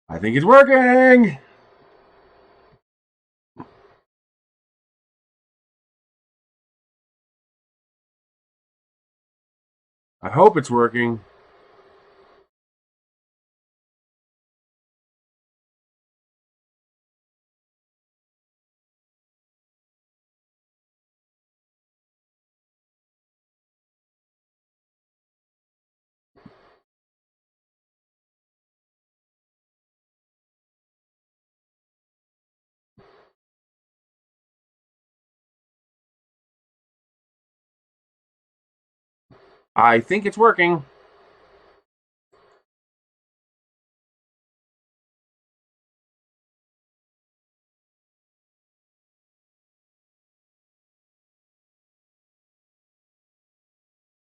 I think it's working. I hope it's working. I think it's working.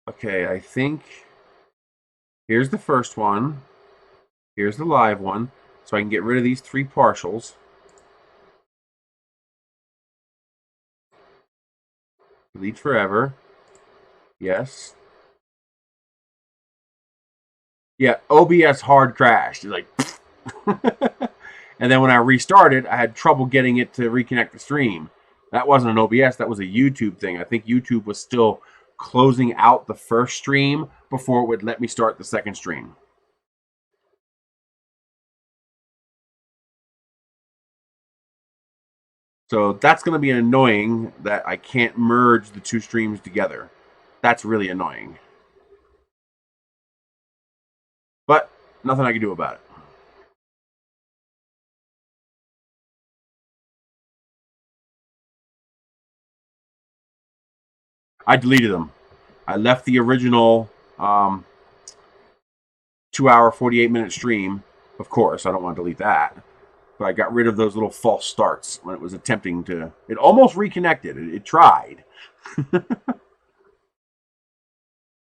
Okay, I think here's the first one. Here's the live one. So I can get rid of these 3 partials. Delete forever. Yes. Yeah, OBS hard crashed. It's like and then when I restarted, I had trouble getting it to reconnect the stream. That wasn't an OBS, that was a YouTube thing. I think YouTube was still closing out the first stream before it would let me start the second stream. So that's going to be annoying that I can't merge the 2 streams together. That's really annoying. But nothing I can do about it. I deleted them. I left the original 2-hour, 48-minute stream. Of course, I don't want to delete that. But I got rid of those little false starts when it was attempting to. It almost reconnected. It tried.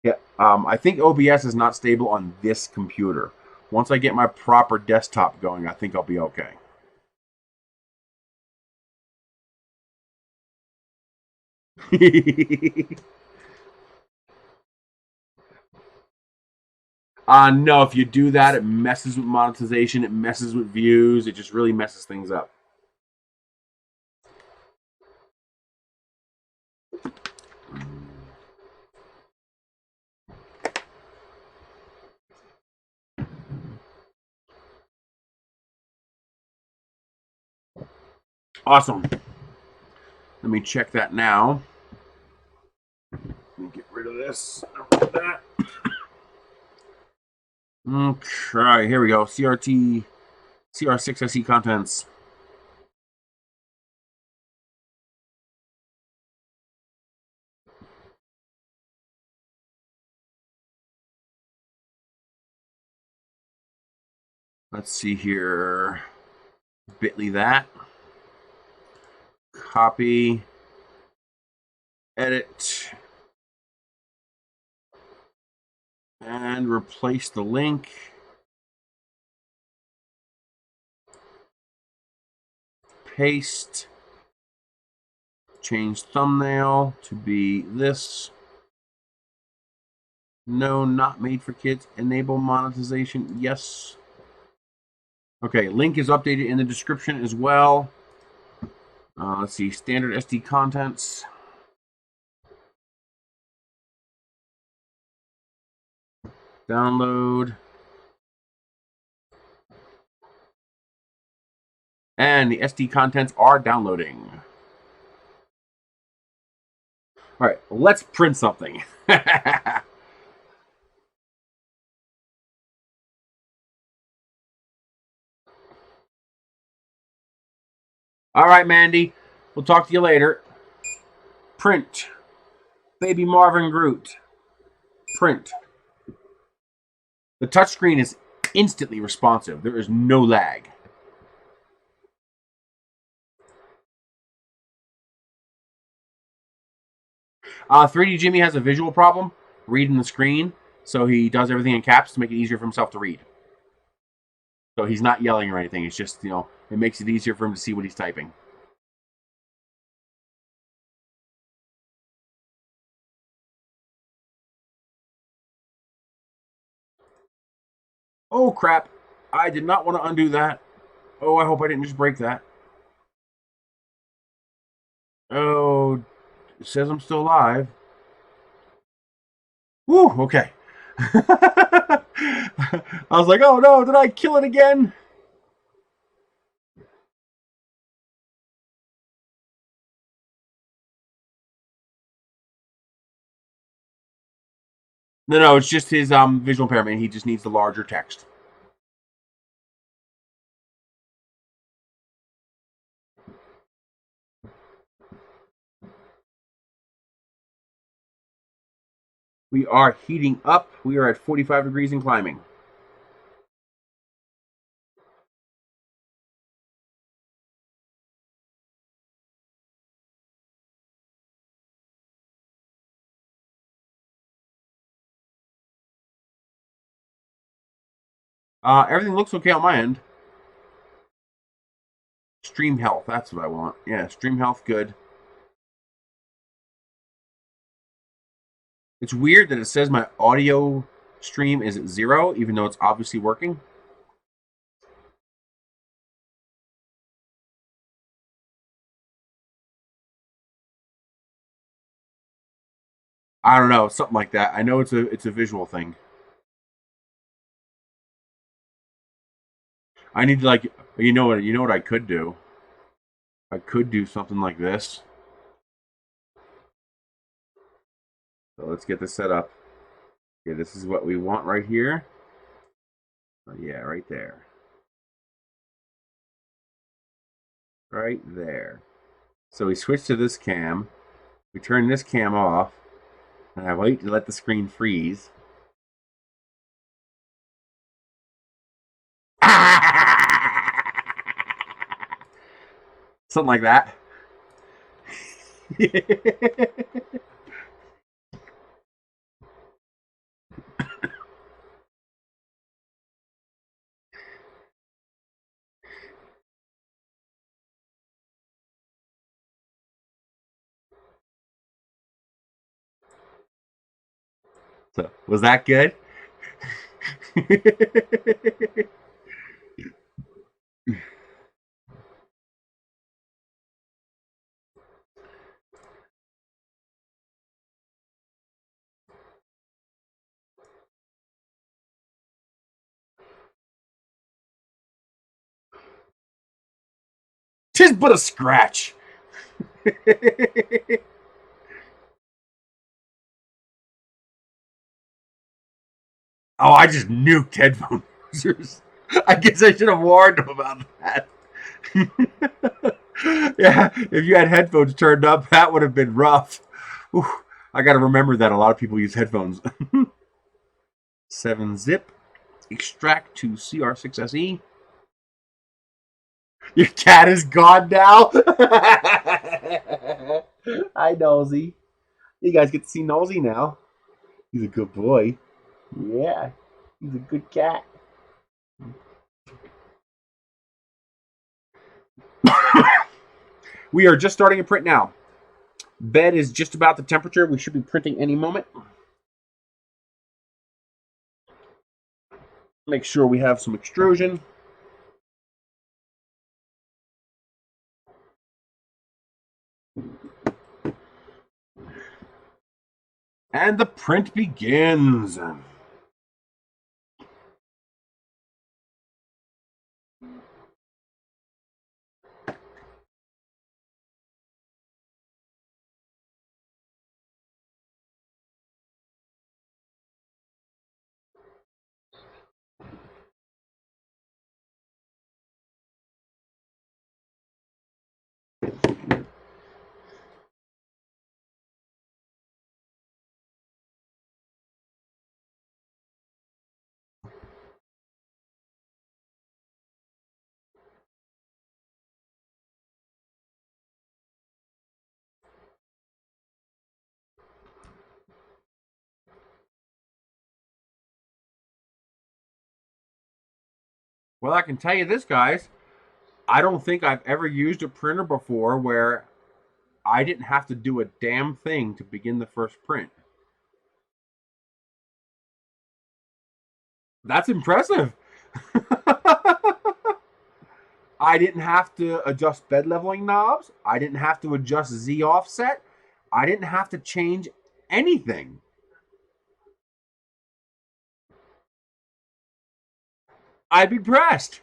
Yeah. I think OBS is not stable on this computer. Once I get my proper desktop going, I think I'll be okay. No, if you do that, it messes with monetization. It messes with views. It just really messes things up. Awesome. Let me check that now. Let me get rid of this. That. Okay, here we go. CR6SE contents. Let's see here. Bitly that. Copy. Edit. And replace the link. Paste. Change thumbnail to be this. No, not made for kids. Enable monetization. Yes. Okay, link is updated in the description as well. Let's see, standard SD contents. Download. And the SD contents are downloading. All right, let's print something. All right, Mandy. We'll talk to you later. Print. Baby Marvin Groot. Print. The touchscreen is instantly responsive. There is no lag. .3D Jimmy has a visual problem reading the screen, so he does everything in caps to make it easier for himself to read. So he's not yelling or anything. It's just, it makes it easier for him to see what he's typing. Oh, crap. I did not want to undo that. Oh, I hope I didn't just break that. Oh, it says I'm still alive. Woo, okay. I was like, oh no, did I kill it again? No, it's just his visual impairment. He just needs the larger text. We are heating up. We are at 45 degrees and climbing. Everything looks okay on my end. Stream health, that's what I want. Yeah, stream health, good. It's weird that it says my audio stream is at 0, even though it's obviously working. I don't know, something like that. I know it's a visual thing. I need to like, you know what I could do. I could do something like this. So let's get this set up. Okay, this is what we want right here. Oh, yeah, right there. Right there. So we switch to this cam. We turn this cam off. And I wait to let the screen freeze. Something like that. So, was that good? Tis but a scratch. Oh, I just nuked headphone users. I guess I should have warned them about that. Yeah, if you had headphones turned up, that would have been rough. Ooh, I got to remember that a lot of people use headphones. 7-zip, extract to CR6SE. Your cat is gone now. Hi, Nosy. You guys get to see Nosy now. He's a good boy. Yeah, he's a good cat. We are just starting a print now. Bed is just about the temperature. We should be printing any moment. Make sure we have some extrusion. And the print begins. Well, I can tell you this, guys. I don't think I've ever used a printer before where I didn't have to do a damn thing to begin the first print. That's impressive. I didn't have to adjust bed leveling knobs. I didn't have to adjust Z offset. I didn't have to change anything. I'd be pressed.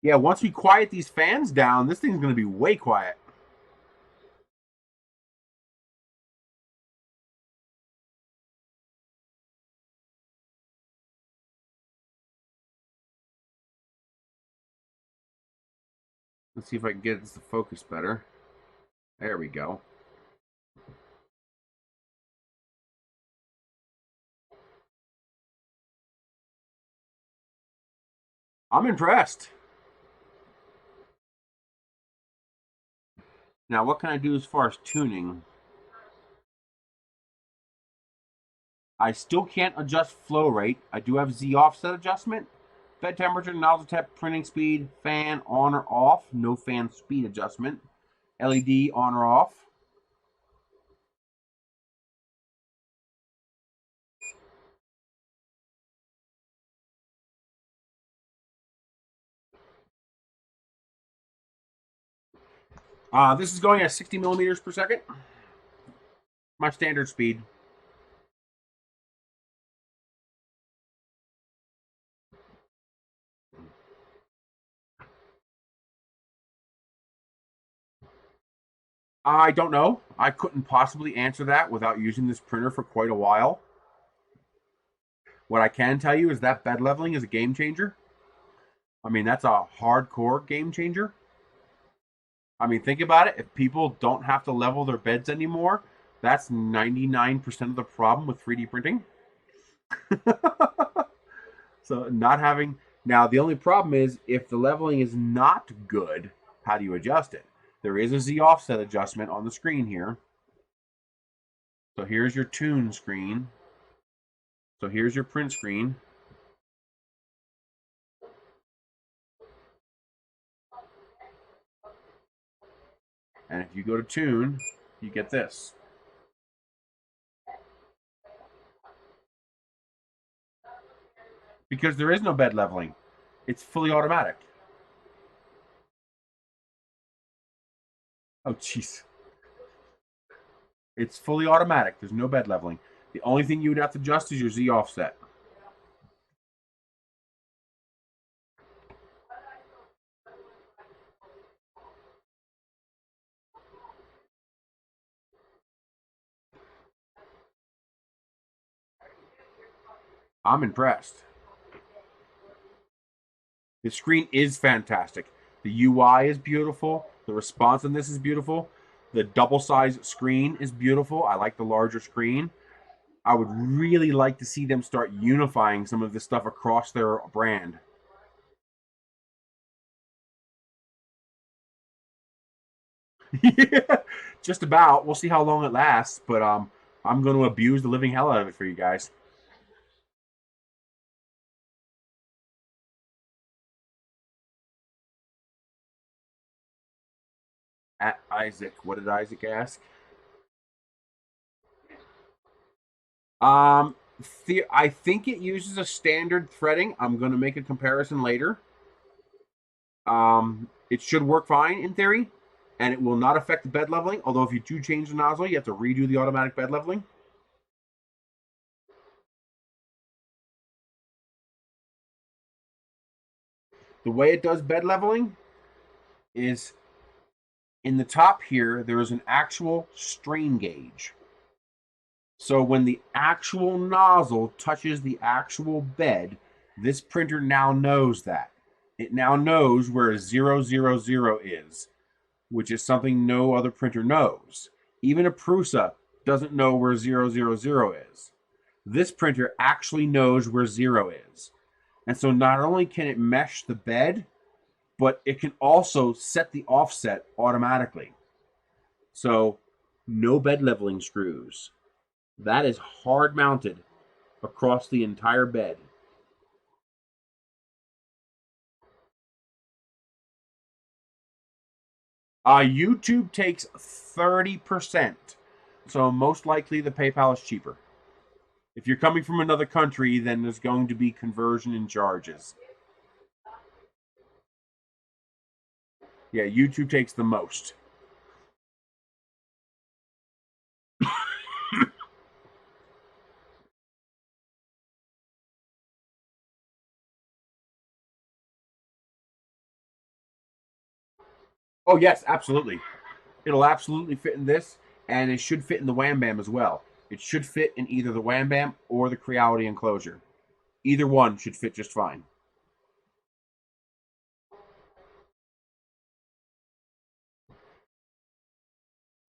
Yeah, once we quiet these fans down, this thing's going to be way quiet. Let's see if I can get this to focus better. There we go. I'm impressed. Now, what can I do as far as tuning? I still can't adjust flow rate. I do have Z offset adjustment. Bed temperature, nozzle temp, printing speed, fan on or off. No fan speed adjustment. LED on or off. This is going at 60 millimeters per second. My standard speed. I don't know. I couldn't possibly answer that without using this printer for quite a while. What I can tell you is that bed leveling is a game changer. I mean, that's a hardcore game changer. I mean, think about it. If people don't have to level their beds anymore, that's 99% of the problem with 3D printing. So, not having. Now, the only problem is if the leveling is not good, how do you adjust it? There is a Z offset adjustment on the screen here. So, here's your tune screen. So, here's your print screen. And if you go to tune, you get this. Because there is no bed leveling, it's fully automatic. Oh, jeez. It's fully automatic. There's no bed leveling. The only thing you would have to adjust is your Z offset. I'm impressed. The screen is fantastic. The UI is beautiful. The responsiveness is beautiful. The double size screen is beautiful. I like the larger screen. I would really like to see them start unifying some of this stuff across their brand. Yeah, just about. We'll see how long it lasts, but I'm going to abuse the living hell out of it for you guys. At Isaac, what did Isaac ask? Um, I think it uses a standard threading. I'm going to make a comparison later. It should work fine in theory, and it will not affect the bed leveling. Although if you do change the nozzle, you have to redo the automatic bed leveling. The way it does bed leveling is in the top here, there is an actual strain gauge. So when the actual nozzle touches the actual bed, this printer now knows that. It now knows where 000 is, which is something no other printer knows. Even a Prusa doesn't know where 000 is. This printer actually knows where 0 is. And so not only can it mesh the bed, but it can also set the offset automatically. So no bed leveling screws. That is hard mounted across the entire bed. YouTube takes 30%. So most likely the PayPal is cheaper. If you're coming from another country, then there's going to be conversion and charges. Yeah, YouTube takes the most. Oh, yes, absolutely. It'll absolutely fit in this, and it should fit in the Wham Bam as well. It should fit in either the Wham Bam or the Creality enclosure. Either one should fit just fine.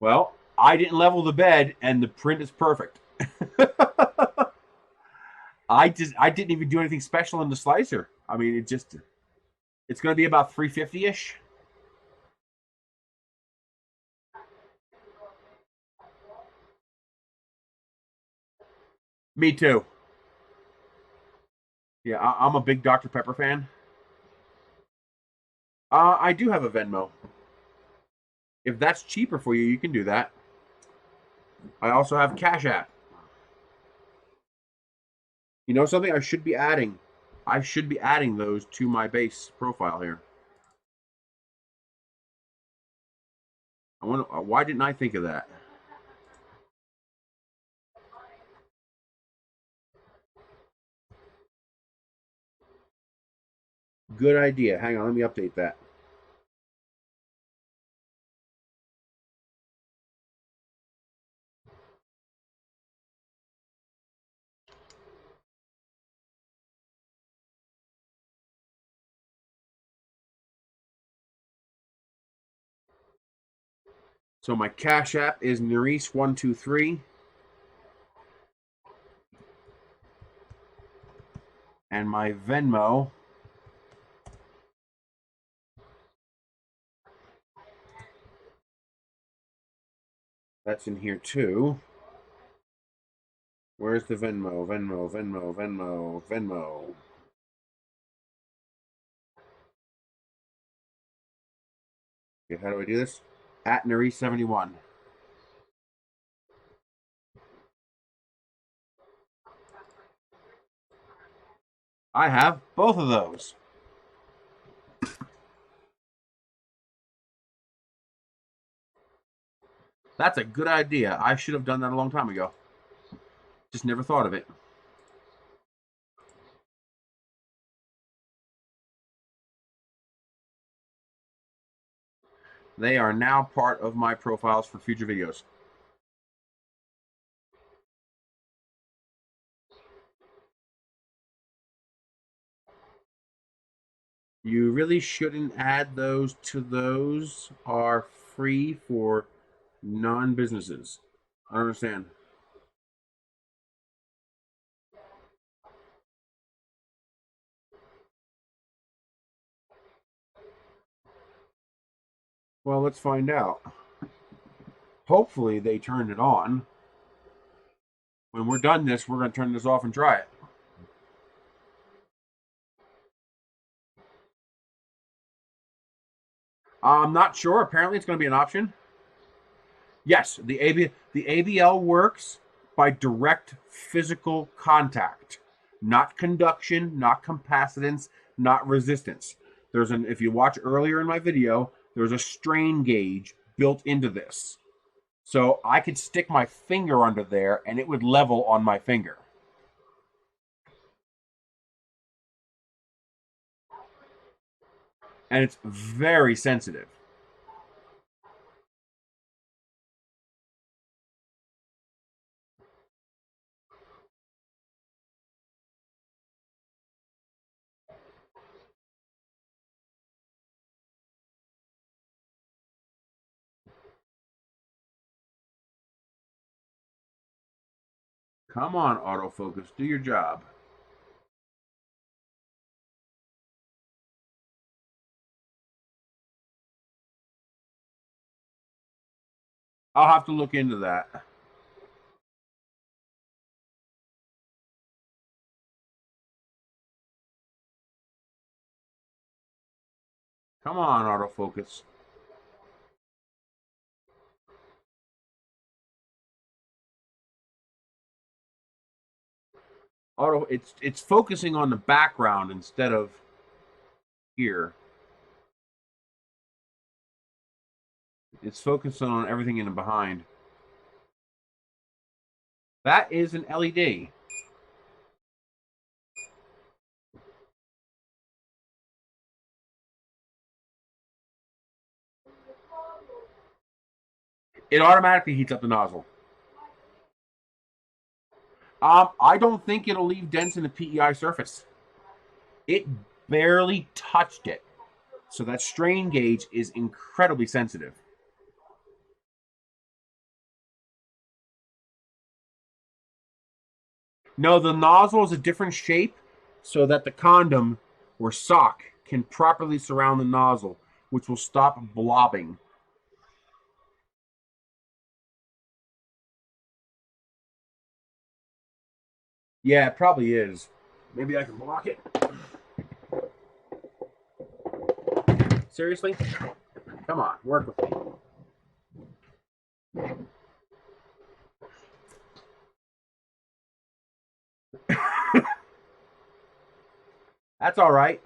Well, I didn't level the bed, and the print is perfect. I didn't even do anything special in the slicer. I mean, it's going to be about 350 ish. Me too. Yeah, I'm a big Dr Pepper fan. I do have a Venmo. If that's cheaper for you, you can do that. I also have Cash App. You know something I should be adding? I should be adding those to my base profile here. I wonder why didn't I think of that? Good idea. Hang on, let me update that. So my Cash App is Nerese123, and my Venmo, that's in here too. Where's the Venmo? Venmo. Okay, how do I do this? At Nerese71. I have both of those. That's a good idea. I should have done that a long time ago. Just never thought of it. They are now part of my profiles for future videos. You really shouldn't add those to those. Are free for non-businesses. I don't understand. Well, let's find out. Hopefully they turned it on. When we're done this, we're going to turn this off and try it. I'm not sure. Apparently it's going to be an option. Yes, the ABL works by direct physical contact, not conduction, not capacitance, not resistance. If you watch earlier in my video, there's a strain gauge built into this. So I could stick my finger under there and it would level on my finger. And it's very sensitive. Come on, autofocus, do your job. I'll have to look into that. Come on, autofocus. It's focusing on the background instead of here. It's focusing on everything in and behind. That is an LED. It automatically heats up the nozzle. I don't think it'll leave dents in the PEI surface. It barely touched it. So that strain gauge is incredibly sensitive. No, the nozzle is a different shape so that the condom or sock can properly surround the nozzle, which will stop blobbing. Yeah, it probably is. Maybe I can block it. Seriously? Come on, work with me. That's all right.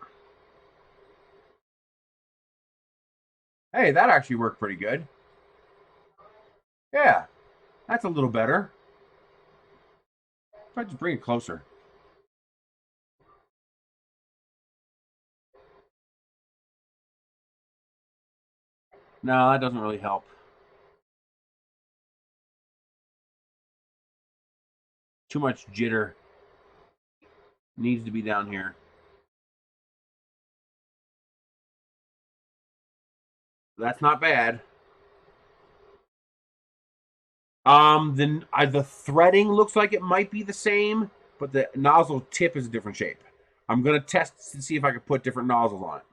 Hey, that actually worked pretty good. Yeah, that's a little better. Try to bring it closer. No, that doesn't really help. Too much jitter. Needs to be down here. That's not bad. The threading looks like it might be the same, but the nozzle tip is a different shape. I'm gonna test to see if I can put different nozzles on it.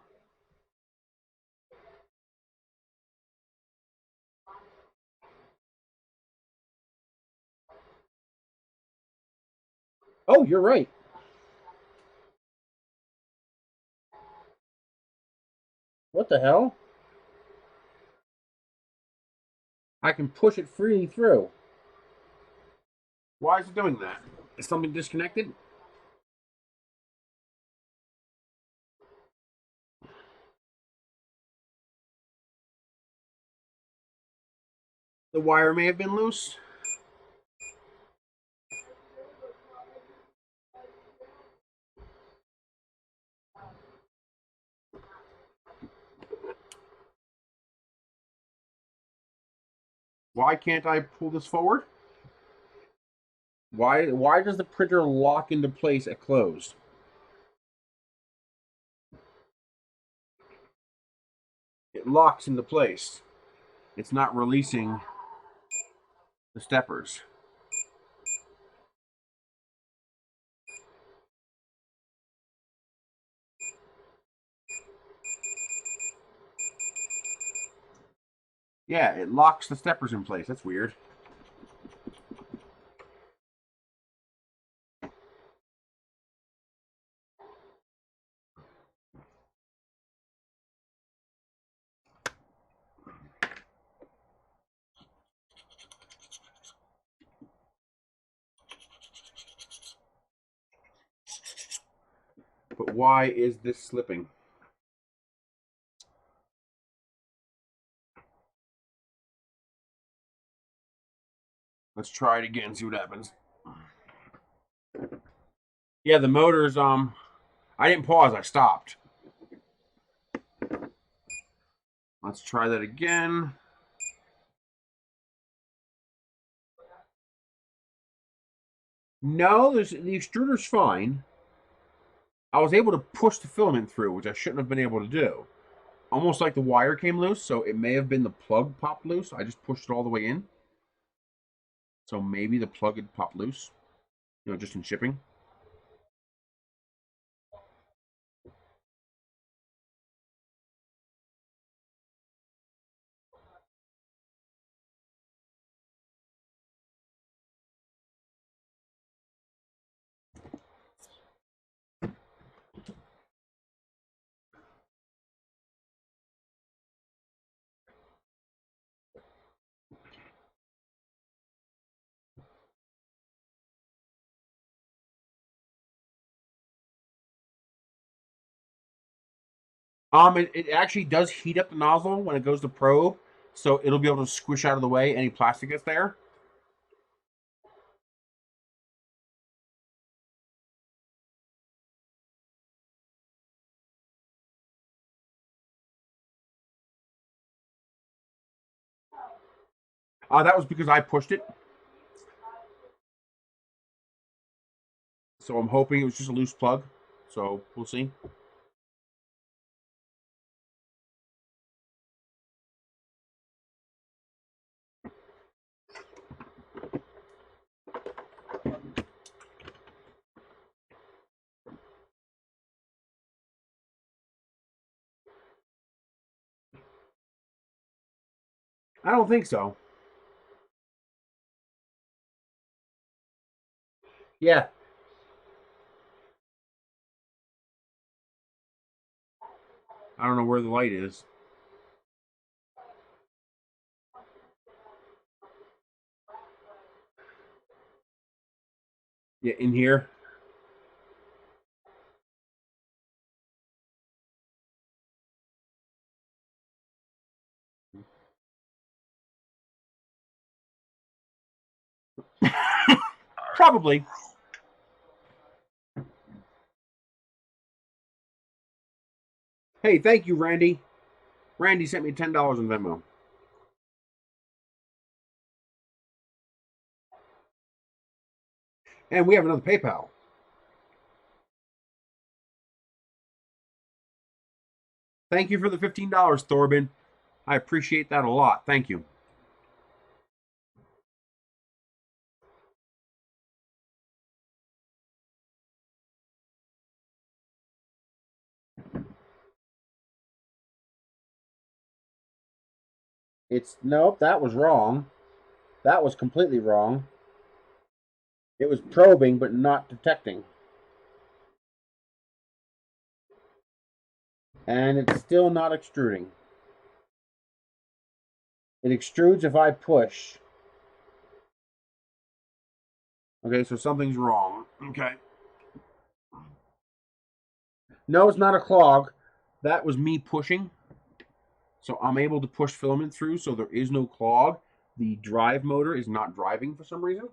Oh, you're right. What the hell? I can push it freely through. Why is it doing that? Is something disconnected? The wire may have been loose. Why can't I pull this forward? Why does the printer lock into place at closed? It locks into place. It's not releasing the steppers. Yeah, it locks the steppers in place. That's weird. But why is this slipping? Let's try it again, see what happens. Yeah, the motor's I didn't pause, I stopped. Let's try that again. No, the extruder's fine. I was able to push the filament through, which I shouldn't have been able to do. Almost like the wire came loose, so it may have been the plug popped loose. I just pushed it all the way in. So maybe the plug had popped loose, just in shipping. It actually does heat up the nozzle when it goes to probe, so it'll be able to squish out of the way any plastic that's there. That was because I pushed it. So I'm hoping it was just a loose plug. So we'll see. I don't think so. Yeah. I don't know where the light is. Yeah, in here. Probably. Hey, thank you, Randy. Randy sent me $10 in Venmo. And we have another PayPal. Thank you for the $15, Thorben. I appreciate that a lot. Thank you. It's nope, that was wrong. That was completely wrong. It was probing but not detecting. And it's still not extruding. It extrudes if I push. Okay, so something's wrong. Okay. No, it's not a clog. That was me pushing. So I'm able to push filament through, so there is no clog. The drive motor is not driving for some reason.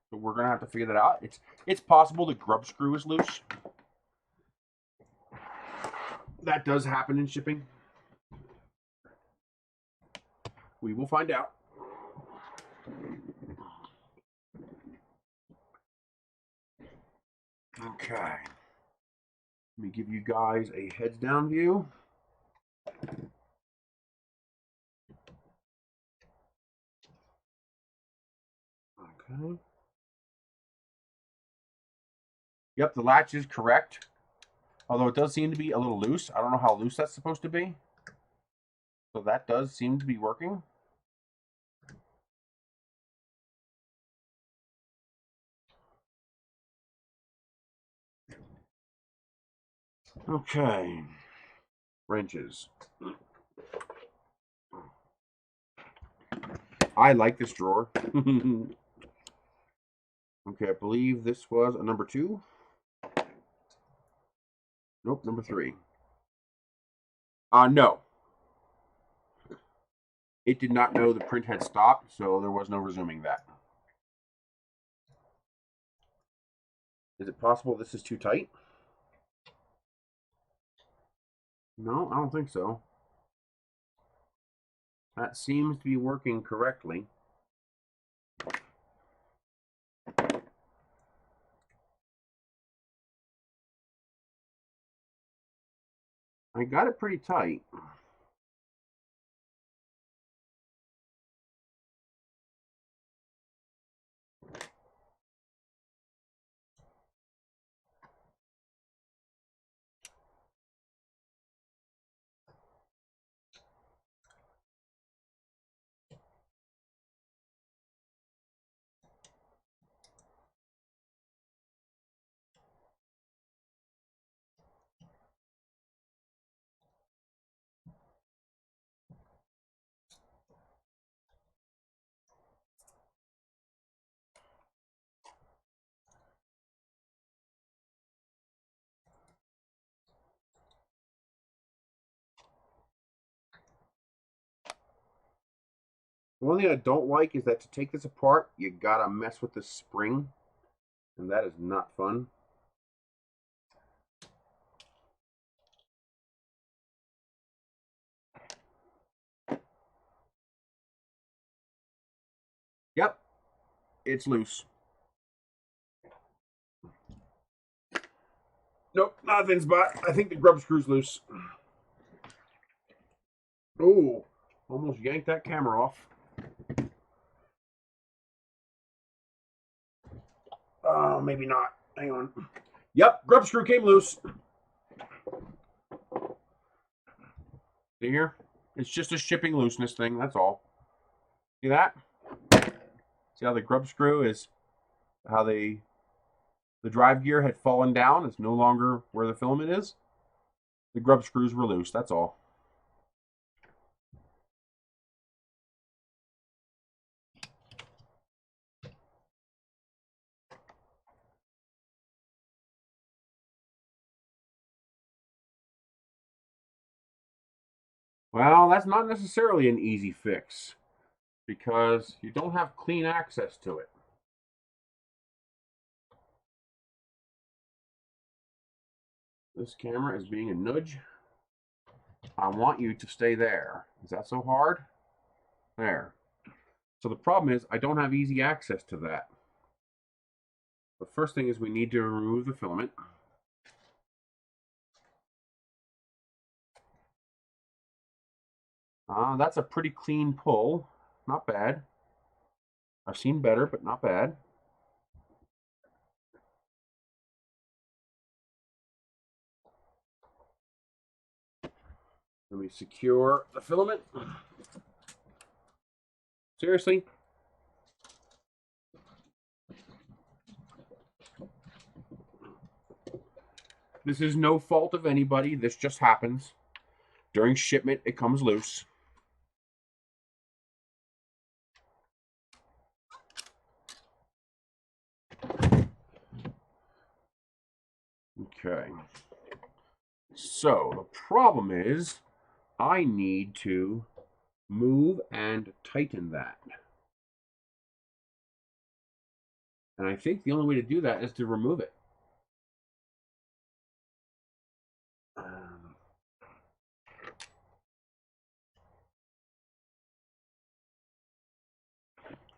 So we're gonna have to figure that out. It's possible the grub screw is loose. That does happen in shipping. We will find out. Okay. Let me give you guys a heads down view. Okay. Yep, the latch is correct. Although it does seem to be a little loose. I don't know how loose that's supposed to be. So that does seem to be working. Okay. Wrenches. I like this drawer. Okay, I believe this was a number 2. Nope, number 3. No. It did not know the print had stopped, so there was no resuming that. Is it possible this is too tight? No, I don't think so. That seems to be working correctly. I got it pretty tight. one thing I don't like is that to take this apart, you gotta mess with the spring, and that is not fun. Yep, it's loose. Nope, nothing's but. I think the grub screw's loose. Oh, almost yanked that camera off. Oh, maybe not. Hang on. Yep, grub screw came loose. See here? It's just a shipping looseness thing, that's all. See that? See how the grub screw is, how the drive gear had fallen down. It's no longer where the filament is. The grub screws were loose, that's all. Well, that's not necessarily an easy fix because you don't have clean access to it. This camera is being a nudge. I want you to stay there. Is that so hard? There. So the problem is I don't have easy access to that. The first thing is we need to remove the filament. That's a pretty clean pull. Not bad. I've seen better, but not bad. Let me secure the filament. Seriously? This is no fault of anybody. This just happens. During shipment, it comes loose. Okay. So the problem is I need to move and tighten that. And I think the only way to do that is to remove it.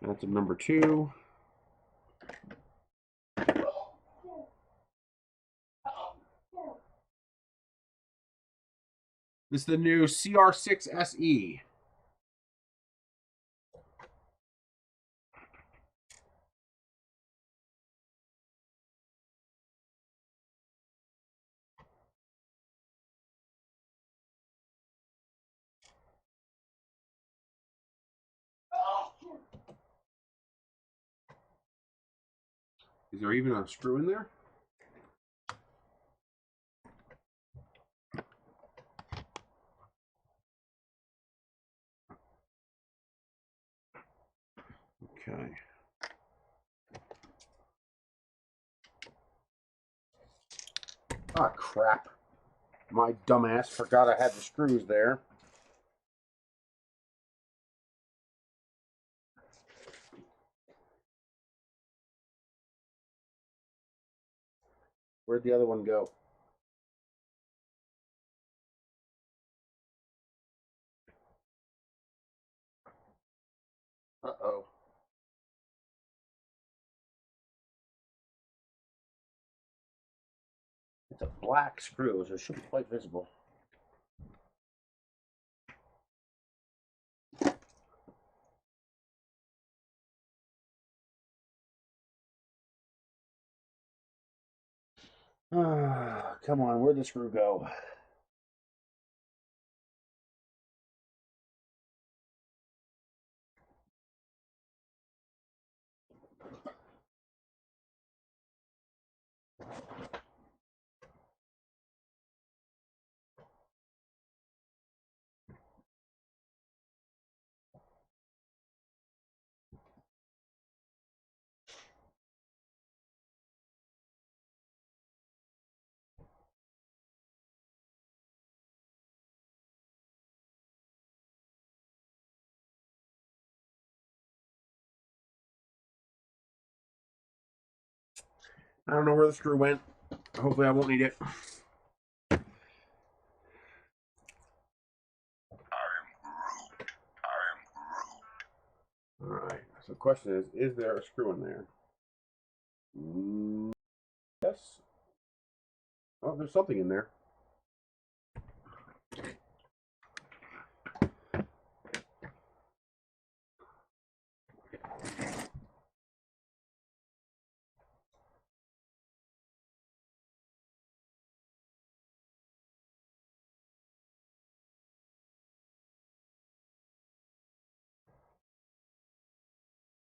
That's a number 2. This is the new CR6 SE. Is there even a screw in there? Okay. Ah, crap. My dumbass forgot I had the screws there. Where'd the other one go? Uh-oh. It's a black screw, so it should be quite visible. Ah, come on, where'd the screw go? I don't know where the screw went. Hopefully I won't need it. Alright, so the question is there a screw in there? Yes. Oh, there's something in there.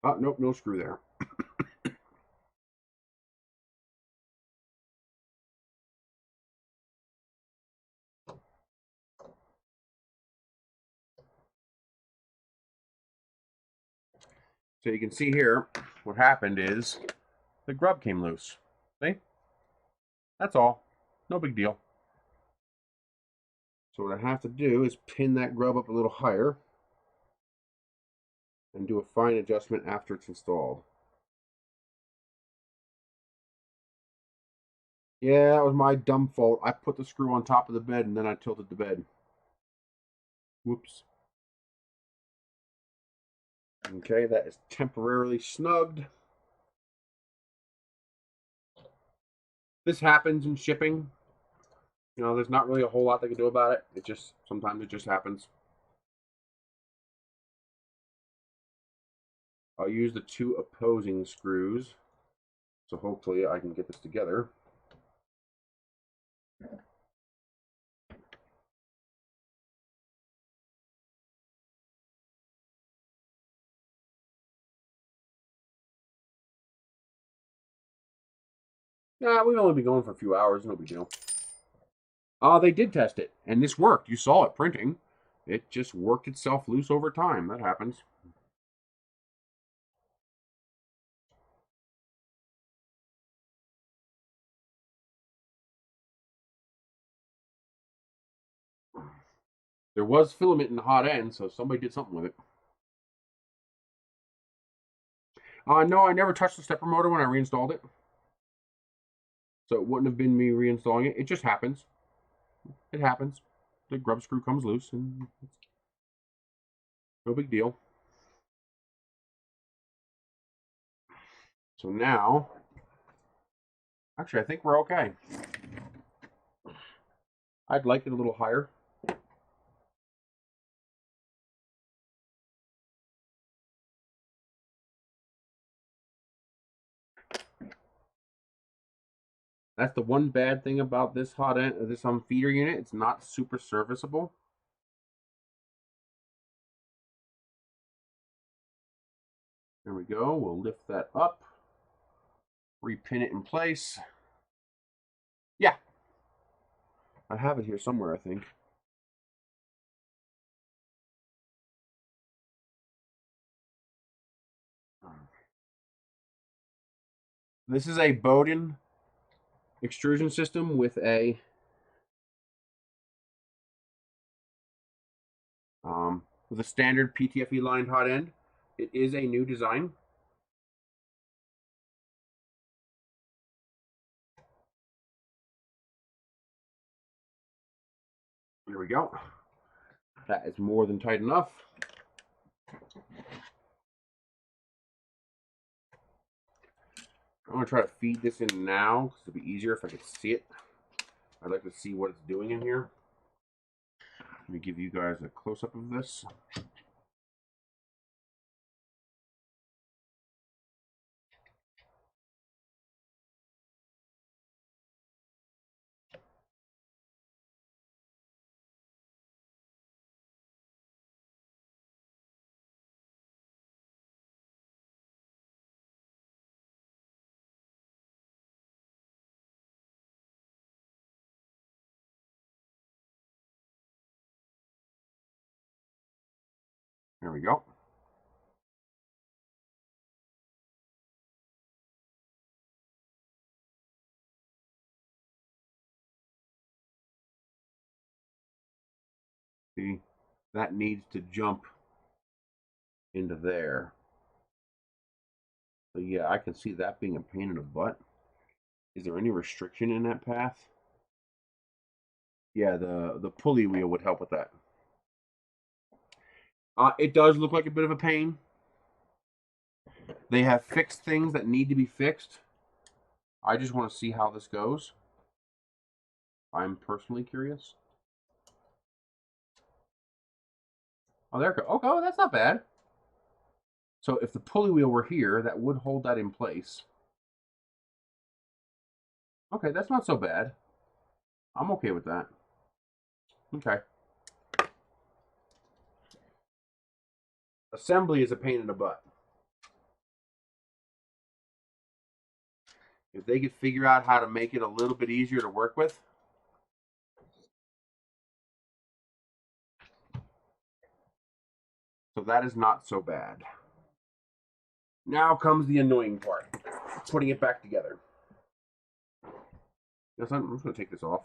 Oh, nope, no screw there. So you can see here, what happened is the grub came loose. See? That's all. No big deal. So what I have to do is pin that grub up a little higher and do a fine adjustment after it's installed. Yeah, that was my dumb fault. I put the screw on top of the bed and then I tilted the bed. Whoops. Okay, that is temporarily snugged. This happens in shipping. You know, there's not really a whole lot they can do about it. Sometimes it just happens. I'll use the two opposing screws. So hopefully I can get this together. Nah, we've only been going for a few hours. No big deal. They did test it, and this worked. You saw it printing. It just worked itself loose over time. That happens. There was filament in the hot end, so somebody did something with it. No, I never touched the stepper motor when I reinstalled it. So it wouldn't have been me reinstalling it. It just happens. It happens. The grub screw comes loose, and it's no big deal. So now, actually, I think we're okay. I'd like it a little higher. That's the one bad thing about this hot end, this feeder unit. It's not super serviceable. There we go. We'll lift that up, repin it in place. Yeah, I have it here somewhere, I think. This is a Bowden extrusion system with a standard PTFE lined hot end. It is a new design. Here we go. That is more than tight enough. I'm going to try to feed this in now because it'll be easier if I could see it. I'd like to see what it's doing in here. Let me give you guys a close-up of this. There we go. See, that needs to jump into there. So yeah, I can see that being a pain in the butt. Is there any restriction in that path? Yeah, the pulley wheel would help with that. It does look like a bit of a pain. They have fixed things that need to be fixed. I just want to see how this goes. I'm personally curious. Oh, there it goes. Okay, that's not bad. So if the pulley wheel were here, that would hold that in place. Okay, that's not so bad. I'm okay with that. Okay. Assembly is a pain in the butt. If they could figure out how to make it a little bit easier to work with. So that is not so bad. Now comes the annoying part. Putting it back together. Yes, I'm just going to take this off.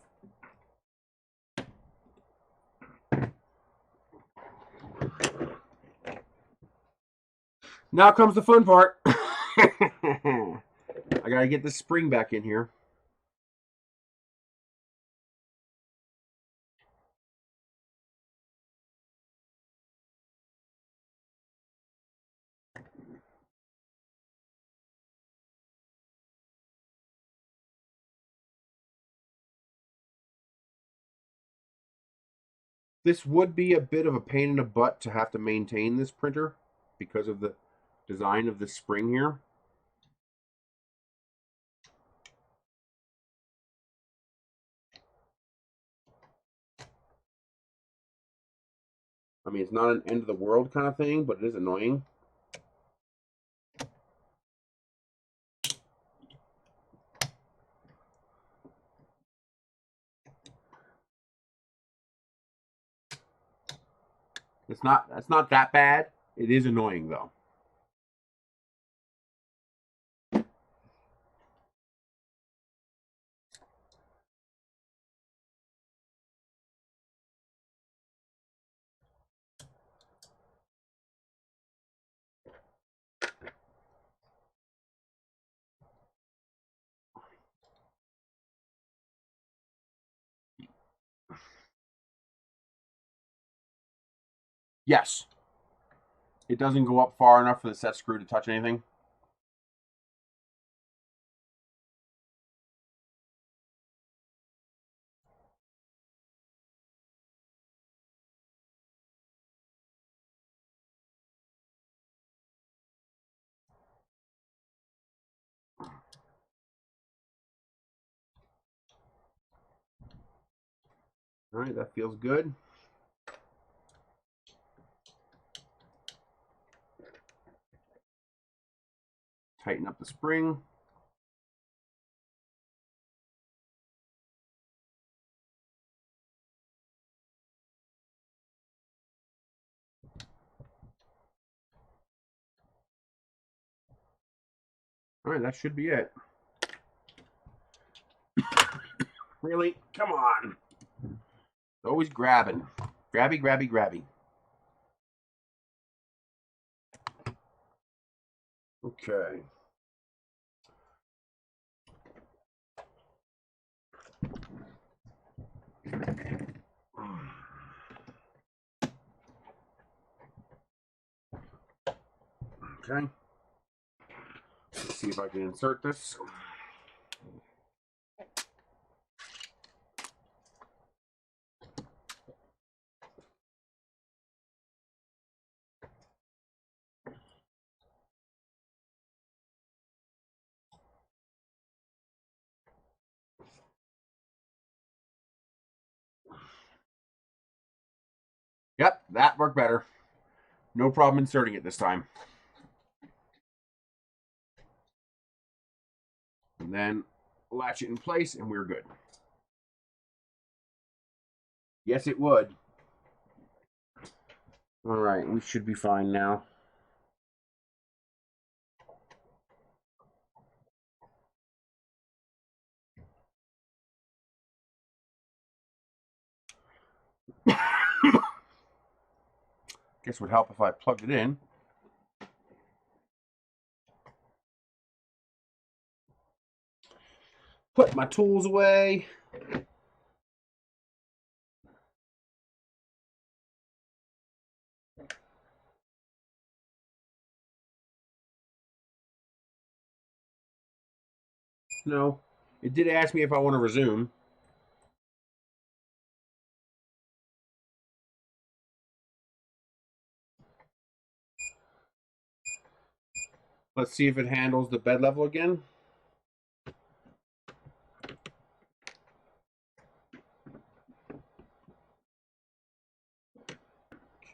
Now comes the fun part. I gotta get this spring back in here. This would be a bit of a pain in the butt to have to maintain this printer because of the design of this spring here. I mean, it's not an end of the world kind of thing, but it is annoying. That's not that bad. It is annoying though. Yes. It doesn't go up far enough for the set screw to touch anything. All right, that feels good. Tighten up the spring. All right, that should be it. Really? Come on. Always grabbing. Grabby, grabby, grabby. Okay. Okay. Let's see if I can insert this. Yep, that worked better. No problem inserting it this time. And then latch it in place and we're good. Yes, it would. All right, we should be fine now. Guess would help if I plugged it in. Put my tools away. No, it did ask me if I want to resume. Let's see if it handles the bed level again.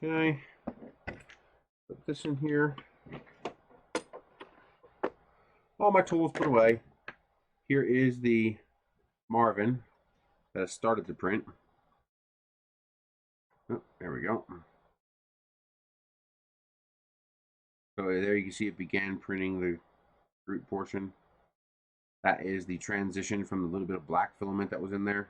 Okay, put this in here. All my tools put away. Here is the Marvin that I started to print. Oh, there we go. So there you can see it began printing the root portion. That is the transition from the little bit of black filament that was in there.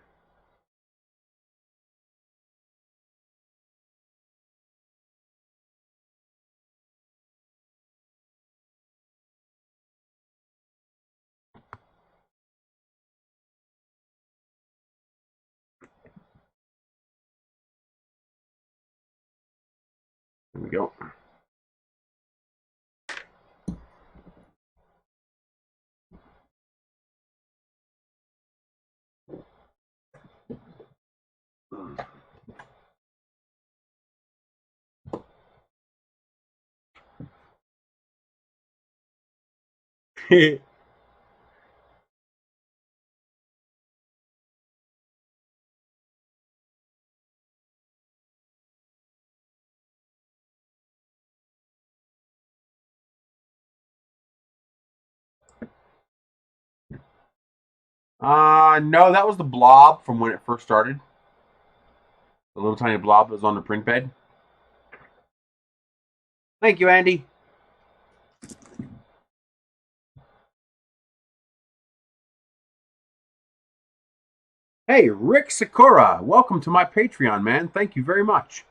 There we go. No, that was the blob from when it first started. The little tiny blob that was on the print bed. Thank you, Andy. Hey, Rick Sakura, welcome to my Patreon, man. Thank you very much.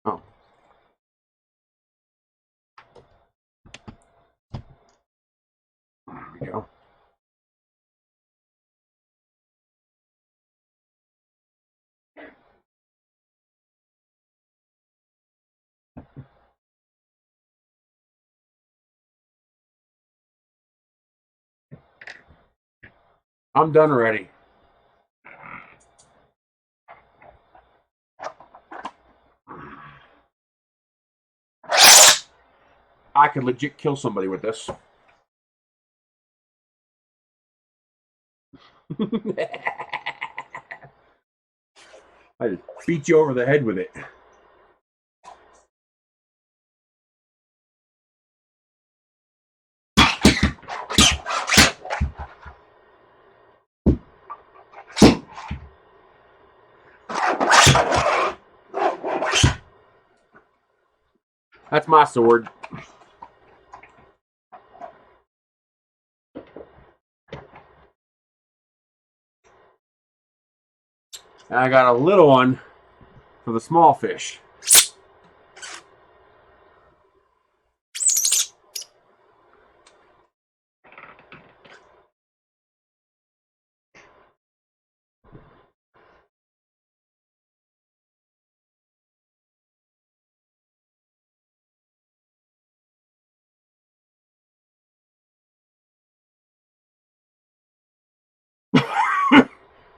Oh. There we go. I'm done already. I could legit kill somebody with this. I just beat you over the head with it. That's my sword. And I got a little one for the small fish.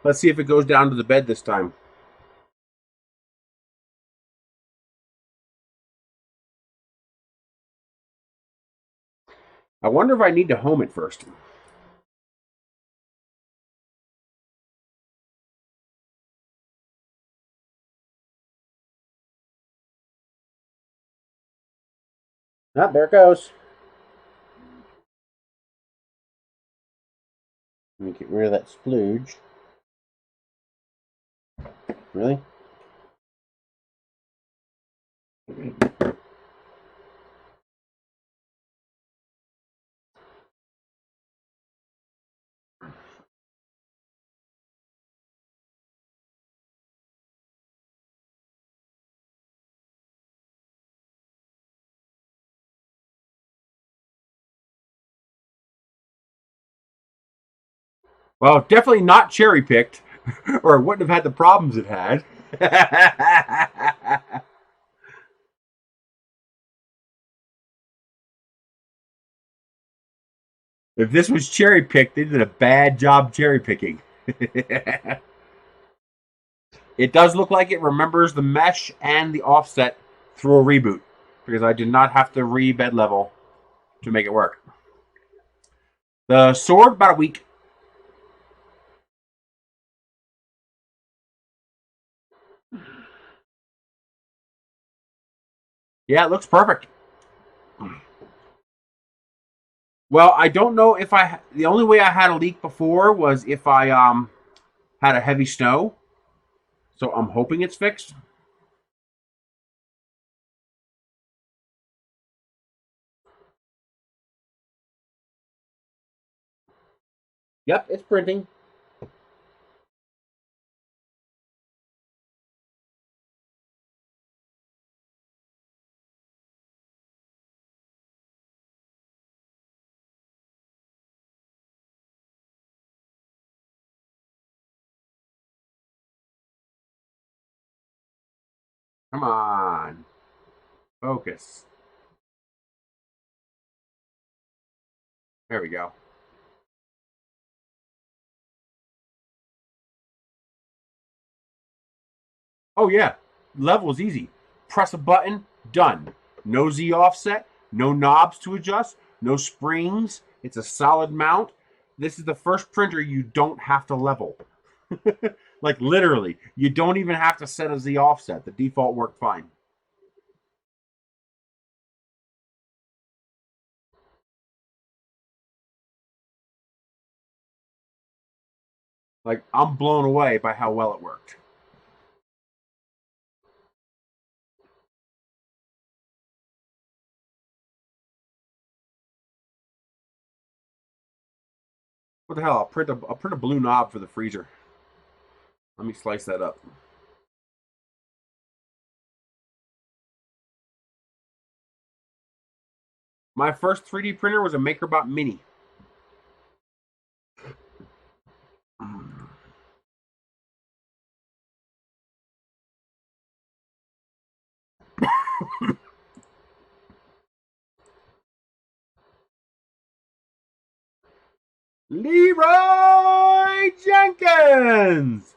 Let's see if it goes down to the bed this time. I wonder if I need to home it first. Ah, there it goes. Let me get rid of that splooge. Really? Well, definitely not cherry picked, or it wouldn't have had the problems it had. If this was cherry picked, they did a bad job cherry picking. It does look like it remembers the mesh and the offset through a reboot, because I did not have to re-bed level to make it work. The sword, about a week. Yeah, it looks perfect. Well, I don't know if the only way I had a leak before was if I had a heavy snow. So I'm hoping it's fixed. Yep, it's printing. Come on. Focus. There we go. Oh, yeah. Level is easy. Press a button, done. No Z offset, no knobs to adjust, no springs. It's a solid mount. This is the first printer you don't have to level. Like literally, you don't even have to set a Z offset. The default worked fine. Like I'm blown away by how well it worked. What the hell? I'll print a blue knob for the freezer. Let me slice that up. My first 3D printer was a MakerBot Mini. Leroy Jenkins!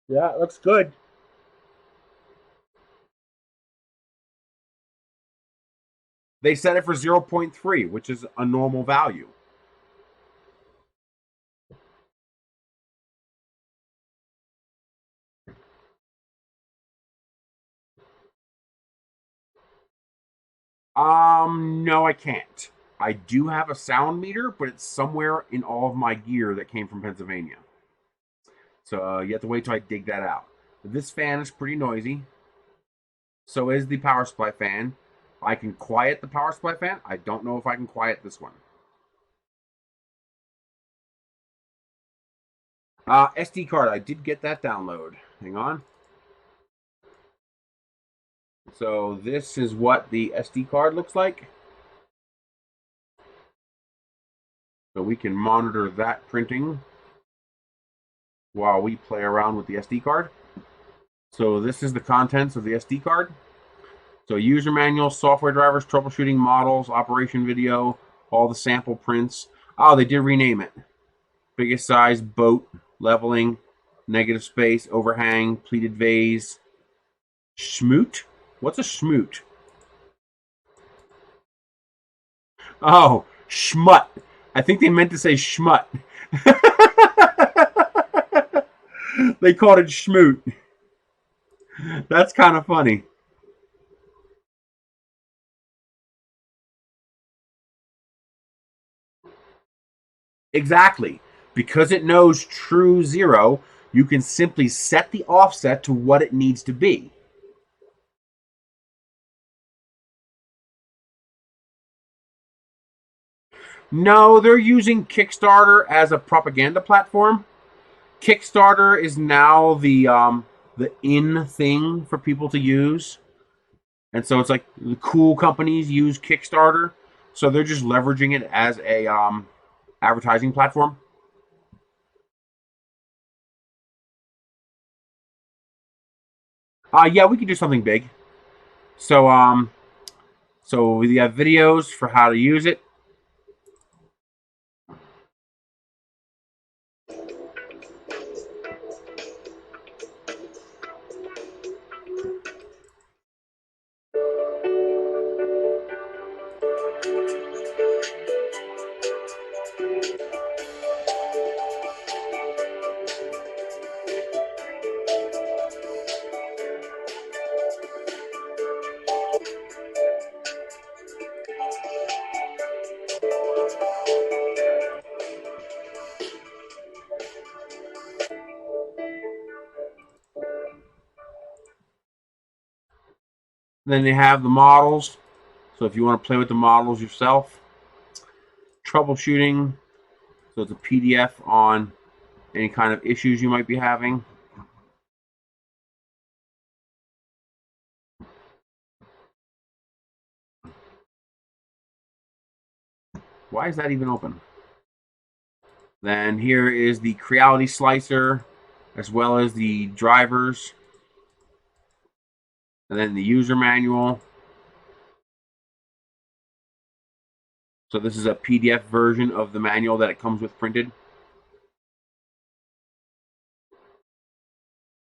Yeah, it looks good. They set it for 0.3, which is a normal value. No, I can't. I do have a sound meter, but it's somewhere in all of my gear that came from Pennsylvania. So you have to wait till I dig that out. This fan is pretty noisy. So is the power supply fan. I can quiet the power supply fan. I don't know if I can quiet this one. SD card. I did get that download. Hang on. So this is what the SD card looks like. So we can monitor that printing while we play around with the SD card. So this is the contents of the SD card. So user manual, software drivers, troubleshooting models, operation video, all the sample prints. Oh, they did rename it. Biggest size, boat, leveling, negative space, overhang, pleated vase. Schmoot? What's a schmoot? Oh, schmut. I think they meant to say schmut. They called it schmoot. That's kind of funny. Exactly. Because it knows true zero, you can simply set the offset to what it needs to be. No, they're using Kickstarter as a propaganda platform. Kickstarter is now the in thing for people to use, and so it's like the cool companies use Kickstarter, so they're just leveraging it as a advertising platform. Yeah, we could do something big. So so we have videos for how to use it. Then they have the models. So if you want to play with the models yourself, troubleshooting. So it's a PDF on any kind of issues you might be having. Why is that even open? Then here is the Creality slicer, as well as the drivers, and then the user manual. So this is a PDF version of the manual that it comes with printed.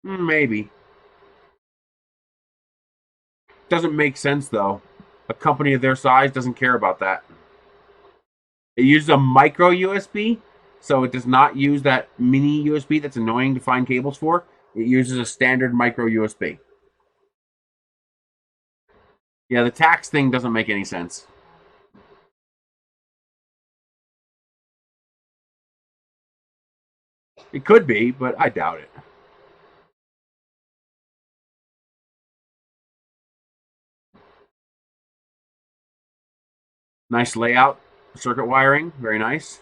Maybe. Doesn't make sense though. A company of their size doesn't care about that. It uses a micro USB, so it does not use that mini USB that's annoying to find cables for. It uses a standard micro USB. Yeah, the tax thing doesn't make any sense. It could be, but I doubt it. Nice layout, circuit wiring, very nice.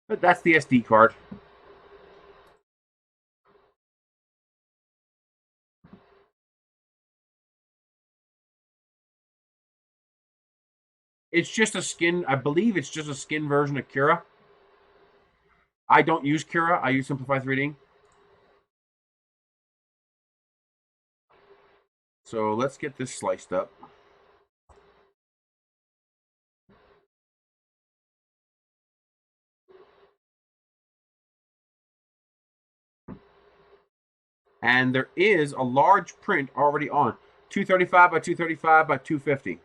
But that's the SD card. It's just a skin, I believe it's just a skin version of Cura. I don't use Cura, I use Simplify 3D. So let's get this sliced up. And there is a large print already on 235 by 235 by 250.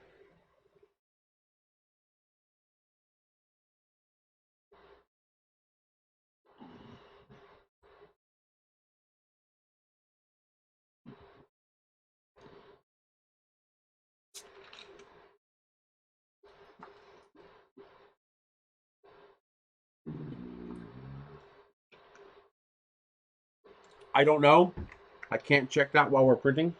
I don't know. I can't check that while we're printing.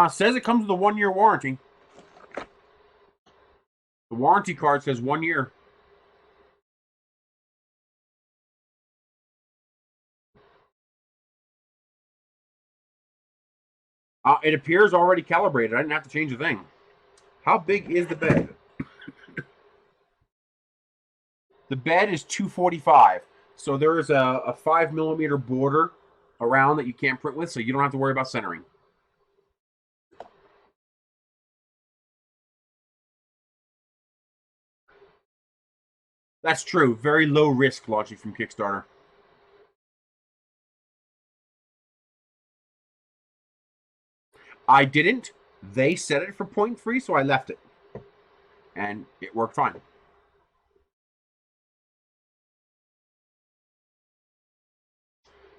Says it comes with a 1-year warranty. The warranty card says 1 year. It appears already calibrated. I didn't have to change a thing. How big is the bed? The bed is 245. So there is a 5 millimeter border around that you can't print with, so you don't have to worry about centering. That's true. Very low risk launching from Kickstarter. I didn't. They set it for 0.3, so I left it. And it worked fine.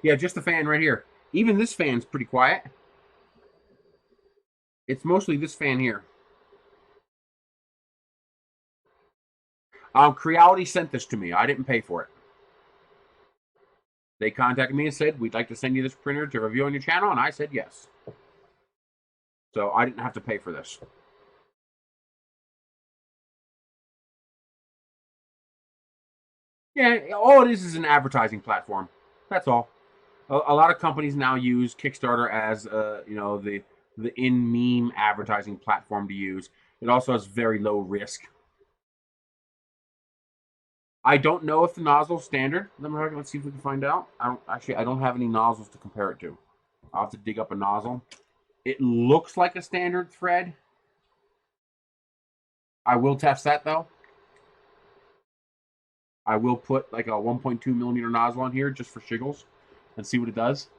Yeah, just the fan right here. Even this fan's pretty quiet. It's mostly this fan here. Creality sent this to me. I didn't pay for it. They contacted me and said, we'd like to send you this printer to review on your channel, and I said yes. So I didn't have to pay for this. Yeah, all it is an advertising platform. That's all. A lot of companies now use Kickstarter as the in-meme advertising platform to use. It also has very low risk. I don't know if the nozzle's standard. Let's see if we can find out. I don't have any nozzles to compare it to. I'll have to dig up a nozzle. It looks like a standard thread. I will test that though. I will put like a 1.2 millimeter nozzle on here just for shiggles and see what it does.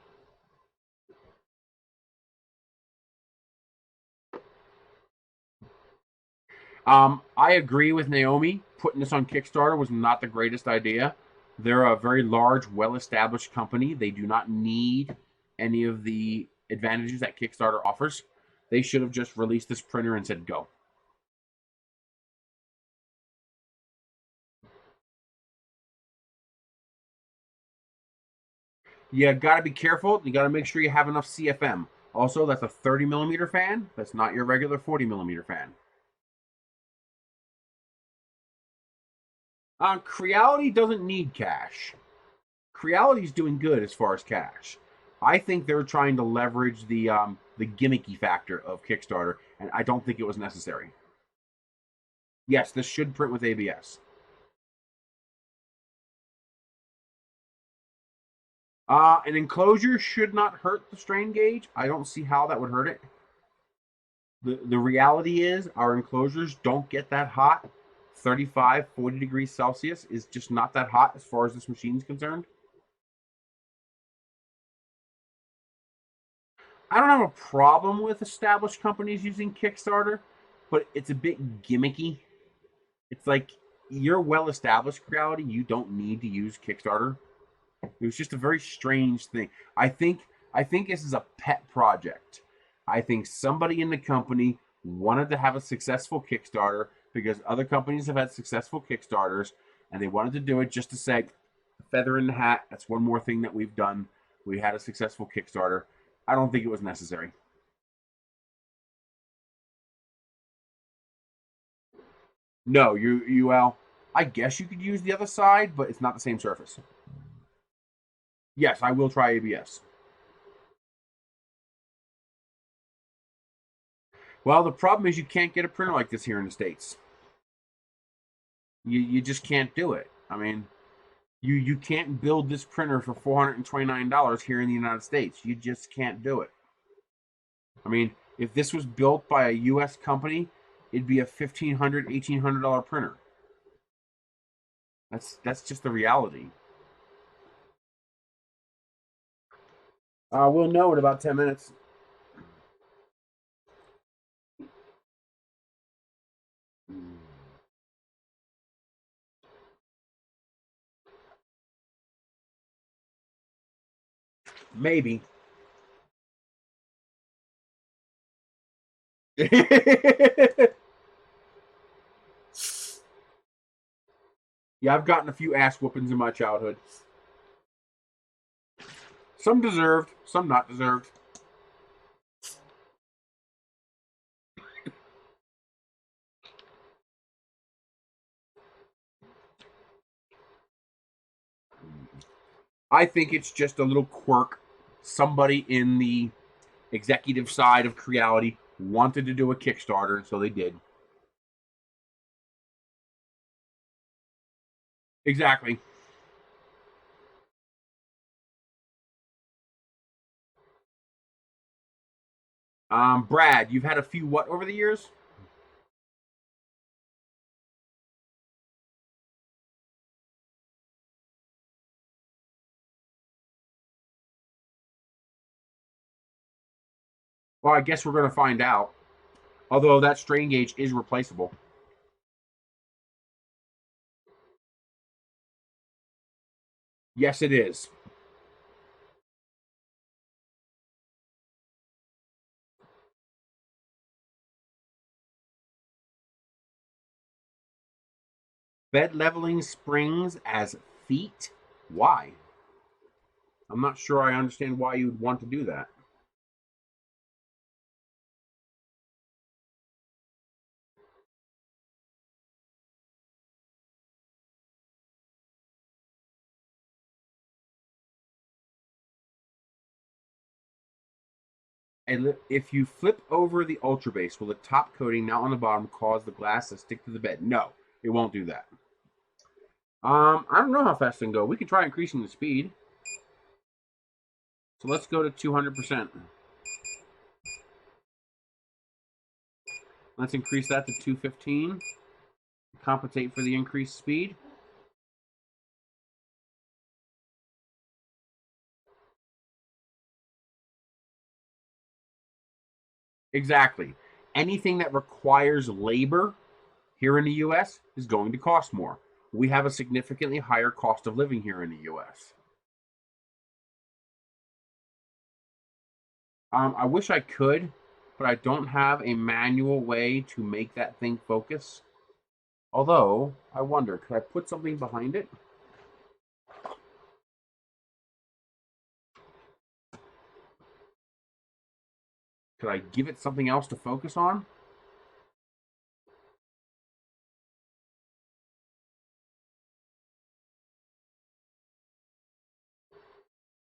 I agree with Naomi. Putting this on Kickstarter was not the greatest idea. They're a very large, well-established company. They do not need any of the advantages that Kickstarter offers. They should have just released this printer and said go. You got to be careful. You got to make sure you have enough CFM. Also, that's a 30 millimeter fan. That's not your regular 40 millimeter fan. Creality doesn't need cash. Creality's doing good as far as cash. I think they're trying to leverage the gimmicky factor of Kickstarter, and I don't think it was necessary. Yes, this should print with ABS. An enclosure should not hurt the strain gauge. I don't see how that would hurt it. The reality is our enclosures don't get that hot. 35, 40 degrees Celsius is just not that hot as far as this machine is concerned. I don't have a problem with established companies using Kickstarter, but it's a bit gimmicky. It's like you're well established Creality, you don't need to use Kickstarter. It was just a very strange thing. I think this is a pet project. I think somebody in the company wanted to have a successful Kickstarter because other companies have had successful Kickstarters, and they wanted to do it just to say, feather in the hat. That's one more thing that we've done. We had a successful Kickstarter. I don't think it was necessary. No, well, I guess you could use the other side, but it's not the same surface. Yes, I will try ABS. Well, the problem is you can't get a printer like this here in the States. You just can't do it. I mean, you can't build this printer for $429 here in the United States. You just can't do it. I mean, if this was built by a US company, it'd be a $1,500, $1,800 printer. That's just the reality. We'll know in about 10 minutes. Maybe. Yeah, I've gotten a few ass whoopings in my childhood. Some deserved, some not deserved. I think it's just a little quirk. Somebody in the executive side of Creality wanted to do a Kickstarter, and so they did. Exactly. Brad, you've had a few what over the years? Well, I guess we're going to find out. Although that strain gauge is replaceable. Yes, it is. Bed leveling springs as feet? Why? I'm not sure I understand why you'd want to do that. And if you flip over the ultra base, will the top coating now on the bottom cause the glass to stick to the bed? No, it won't do that. I don't know how fast it can go. We can try increasing the speed. So let's go to 200%. Let's increase that to 215. Compensate for the increased speed. Exactly. Anything that requires labor here in the US is going to cost more. We have a significantly higher cost of living here in the US. I wish I could, but I don't have a manual way to make that thing focus. Although, I wonder, could I put something behind it? Could I give it something else to focus on?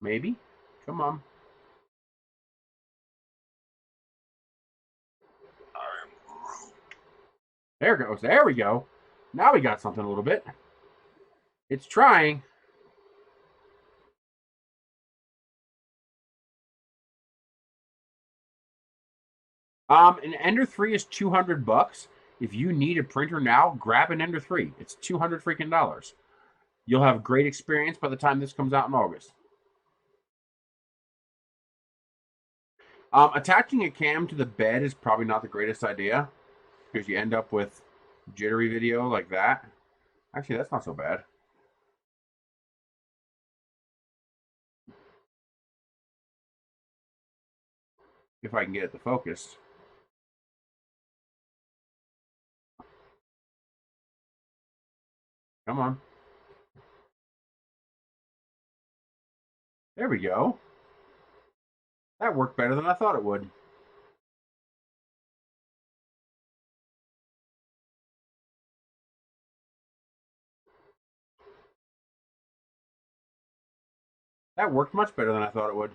Maybe. Come on. There it goes. There we go. Now we got something a little bit. It's trying. An Ender 3 is 200 bucks. If you need a printer now, grab an Ender 3. It's 200 freaking dollars. You'll have great experience by the time this comes out in August. Attaching a cam to the bed is probably not the greatest idea because you end up with jittery video like that. Actually, that's not so bad. If I can get it to focus. Come on. There we go. That worked better than I thought it would. That worked much better than I thought it would.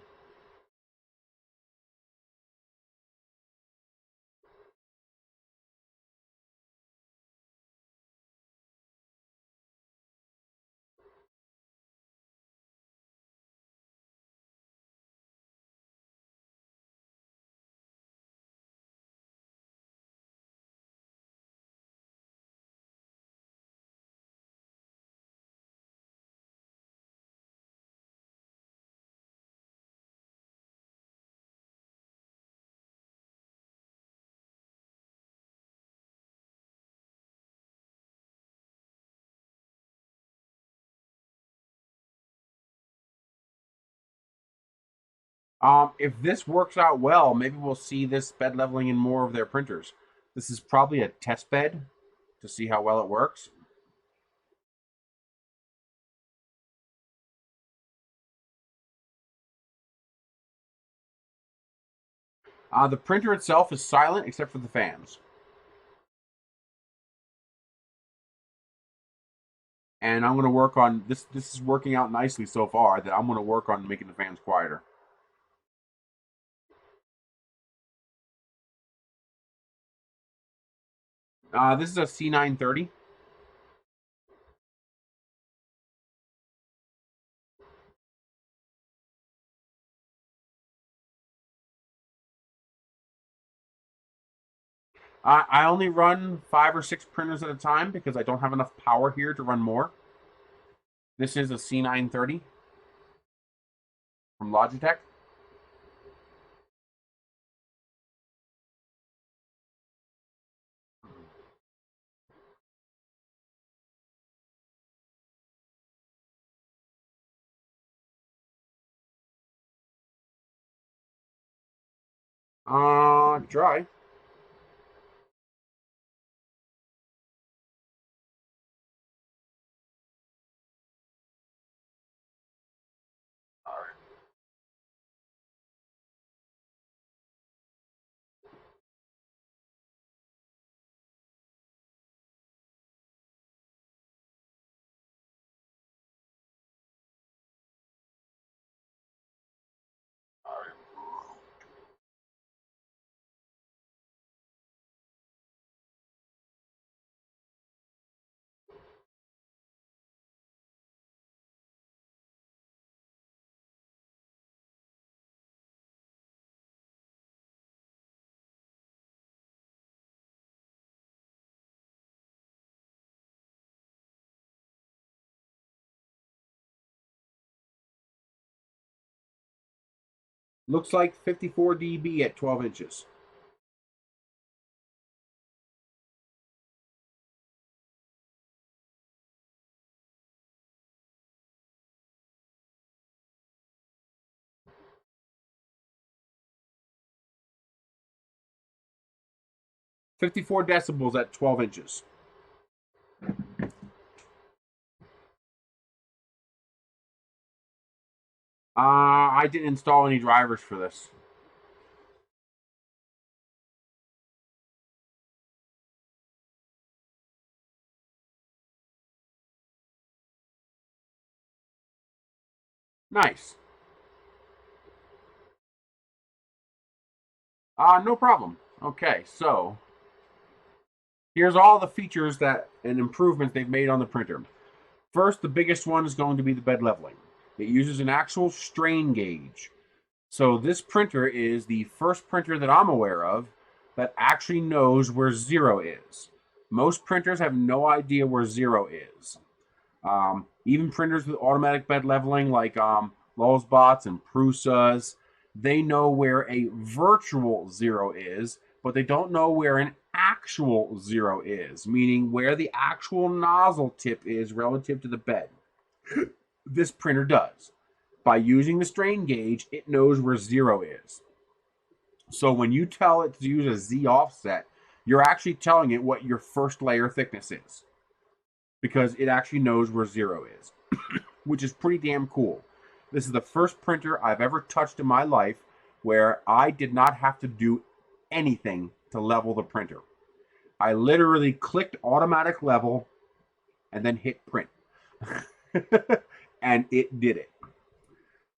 If this works out well, maybe we'll see this bed leveling in more of their printers. This is probably a test bed to see how well it works. The printer itself is silent except for the fans. And I'm going to work on this. This is working out nicely so far that I'm going to work on making the fans quieter. This is a C930. I only run 5 or 6 printers at a time because I don't have enough power here to run more. This is a C930 from Logitech. Try. All right. All right. Looks like 54 dB at 12 inches. .54 decibels at 12 inches. I didn't install any drivers for this. Nice. No problem. Okay, so here's all the features that and improvements they've made on the printer. First, the biggest one is going to be the bed leveling. It uses an actual strain gauge. So this printer is the first printer that I'm aware of that actually knows where zero is. Most printers have no idea where zero is. Even printers with automatic bed leveling like Lulzbots and Prusas, they know where a virtual zero is, but they don't know where an actual zero is, meaning where the actual nozzle tip is relative to the bed. This printer does. By using the strain gauge, it knows where zero is. So when you tell it to use a Z offset, you're actually telling it what your first layer thickness is because it actually knows where zero is, which is pretty damn cool. This is the first printer I've ever touched in my life where I did not have to do anything to level the printer. I literally clicked automatic level and then hit print. And it did it.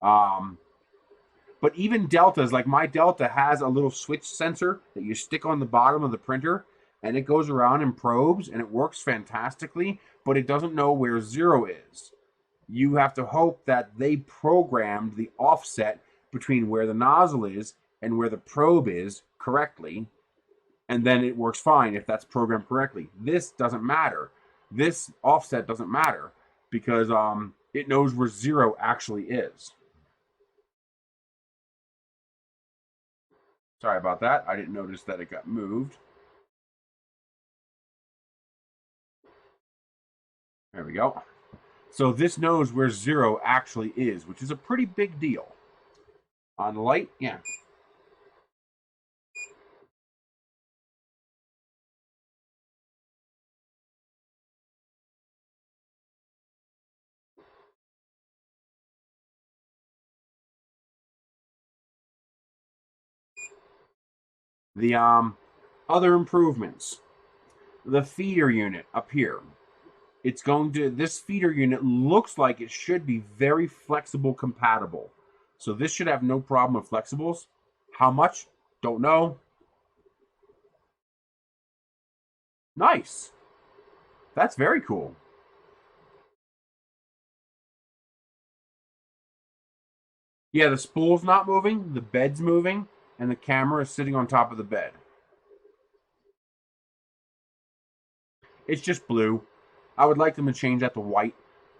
But even deltas, like my delta has a little switch sensor that you stick on the bottom of the printer and it goes around and probes and it works fantastically, but it doesn't know where zero is. You have to hope that they programmed the offset between where the nozzle is and where the probe is correctly, and then it works fine if that's programmed correctly. This doesn't matter. This offset doesn't matter because it knows where zero actually is. Sorry about that. I didn't notice that it got moved. There we go. So this knows where zero actually is, which is a pretty big deal. On light, yeah. The other improvements. The feeder unit up here. It's going to, this feeder unit looks like it should be very flexible compatible. So this should have no problem with flexibles. How much? Don't know. Nice. That's very cool. Yeah, the spool's not moving, the bed's moving, and the camera is sitting on top of the bed. It's just blue. I would like them to change that to white.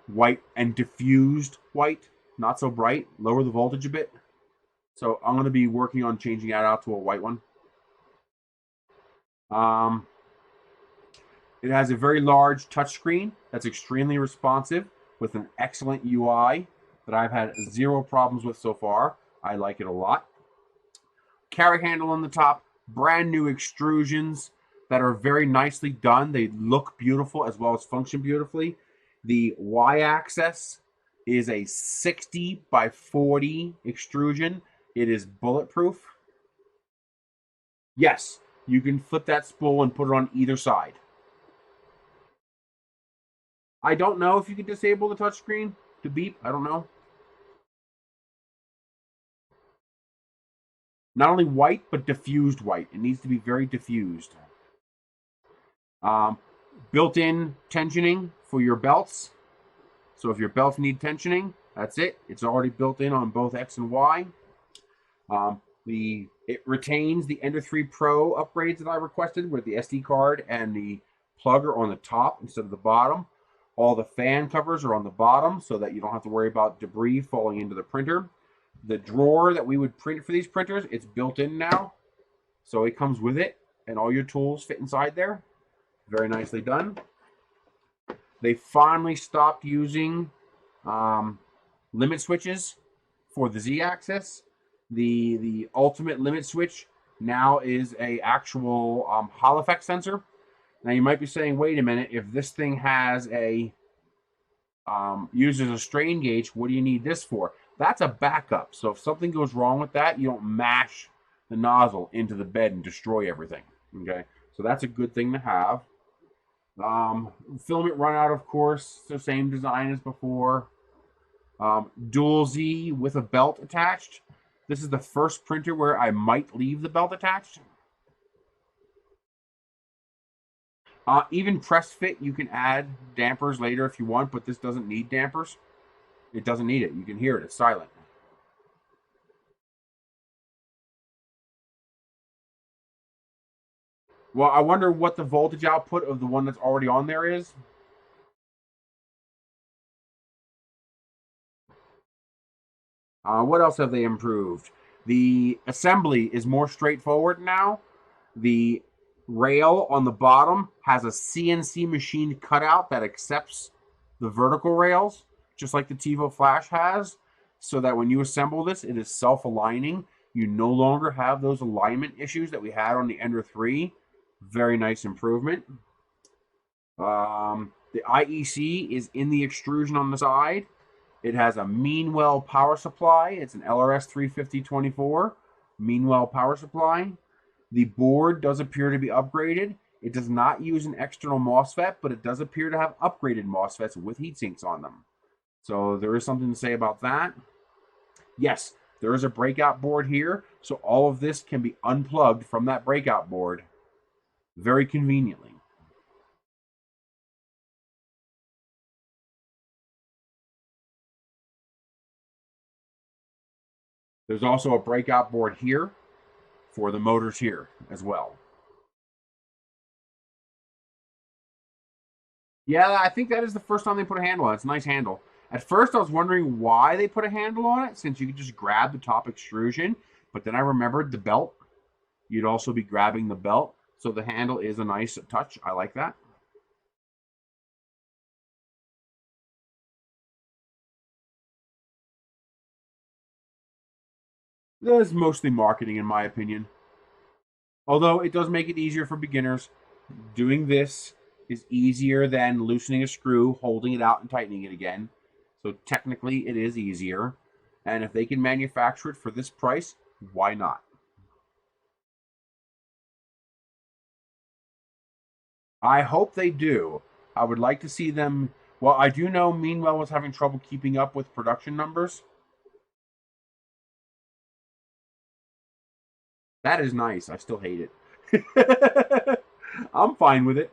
White and diffused white. Not so bright. Lower the voltage a bit. So I'm going to be working on changing that out to a white one. It has a very large touchscreen that's extremely responsive with an excellent UI that I've had zero problems with so far. I like it a lot. Carry handle on the top, brand new extrusions that are very nicely done. They look beautiful as well as function beautifully. The Y-axis is a 60 by 40 extrusion. It is bulletproof. Yes, you can flip that spool and put it on either side. I don't know if you can disable the touchscreen to beep. I don't know. Not only white, but diffused white. It needs to be very diffused. Built-in tensioning for your belts. So if your belts need tensioning, that's it. It's already built in on both X and Y. It retains the Ender 3 Pro upgrades that I requested, where the SD card and the plug are on the top instead of the bottom. All the fan covers are on the bottom so that you don't have to worry about debris falling into the printer. The drawer that we would print for these printers, it's built in now. So it comes with it, and all your tools fit inside there. Very nicely done. They finally stopped using limit switches for the Z-axis. The ultimate limit switch now is a actual Hall effect sensor. Now you might be saying, wait a minute, if this thing has a uses a strain gauge, what do you need this for? That's a backup. So if something goes wrong with that, you don't mash the nozzle into the bed and destroy everything. Okay, so that's a good thing to have. Filament runout, of course, the same design as before. Dual Z with a belt attached. This is the first printer where I might leave the belt attached. Even press fit, you can add dampers later if you want, but this doesn't need dampers. It doesn't need it. You can hear it. It's silent. Well, I wonder what the voltage output of the one that's already on there is. What else have they improved? The assembly is more straightforward now. The rail on the bottom has a CNC machine cutout that accepts the vertical rails, just like the TiVo Flash has, so that when you assemble this, it is self-aligning. You no longer have those alignment issues that we had on the Ender 3. Very nice improvement. The IEC is in the extrusion on the side. It has a Meanwell power supply. It's an LRS 35024 Meanwell power supply. The board does appear to be upgraded. It does not use an external MOSFET, but it does appear to have upgraded MOSFETs with heat sinks on them. So there is something to say about that. Yes, there is a breakout board here, so all of this can be unplugged from that breakout board very conveniently. There's also a breakout board here for the motors here as well. Yeah, I think that is the first time they put a handle on it. It's a nice handle. At first, I was wondering why they put a handle on it, since you could just grab the top extrusion. But then I remembered the belt. You'd also be grabbing the belt. So the handle is a nice touch. I like that. That is mostly marketing, in my opinion. Although it does make it easier for beginners. Doing this is easier than loosening a screw, holding it out, and tightening it again. So technically, it is easier. And if they can manufacture it for this price, why not? I hope they do. I would like to see them. Well, I do know Meanwell was having trouble keeping up with production numbers. That is nice. I still hate it. I'm fine with it.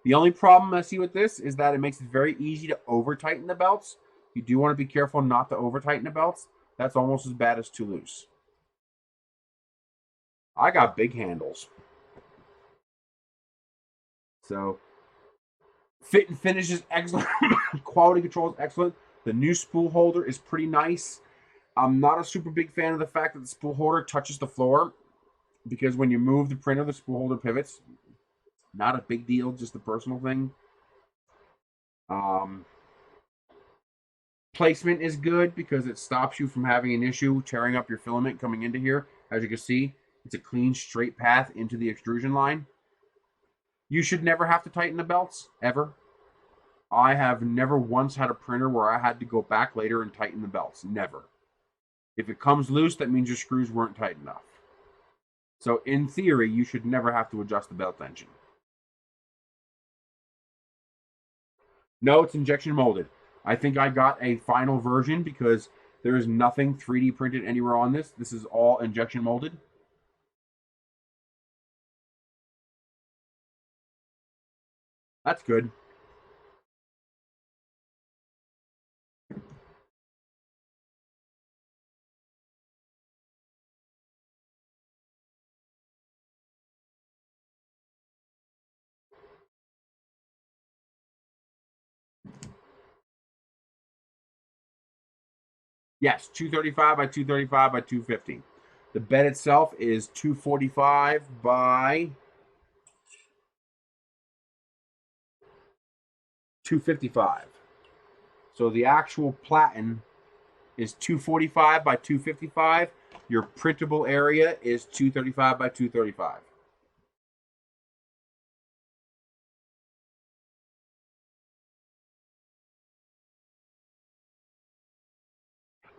The only problem I see with this is that it makes it very easy to over tighten the belts. You do want to be careful not to over tighten the belts. That's almost as bad as too loose. I got big handles. So fit and finish is excellent. Quality control is excellent. The new spool holder is pretty nice. I'm not a super big fan of the fact that the spool holder touches the floor, because when you move the printer, the spool holder pivots. Not a big deal, just a personal thing. Placement is good because it stops you from having an issue tearing up your filament coming into here. As you can see, it's a clean, straight path into the extrusion line. You should never have to tighten the belts, ever. I have never once had a printer where I had to go back later and tighten the belts. Never. If it comes loose, that means your screws weren't tight enough. So in theory, you should never have to adjust the belt tension. No, it's injection molded. I think I got a final version because there is nothing 3D printed anywhere on this. This is all injection molded. That's good. Yes, 235 by 235 by 250. The bed itself is 245 by 255. So the actual platen is 245 by 255. Your printable area is 235 by 235.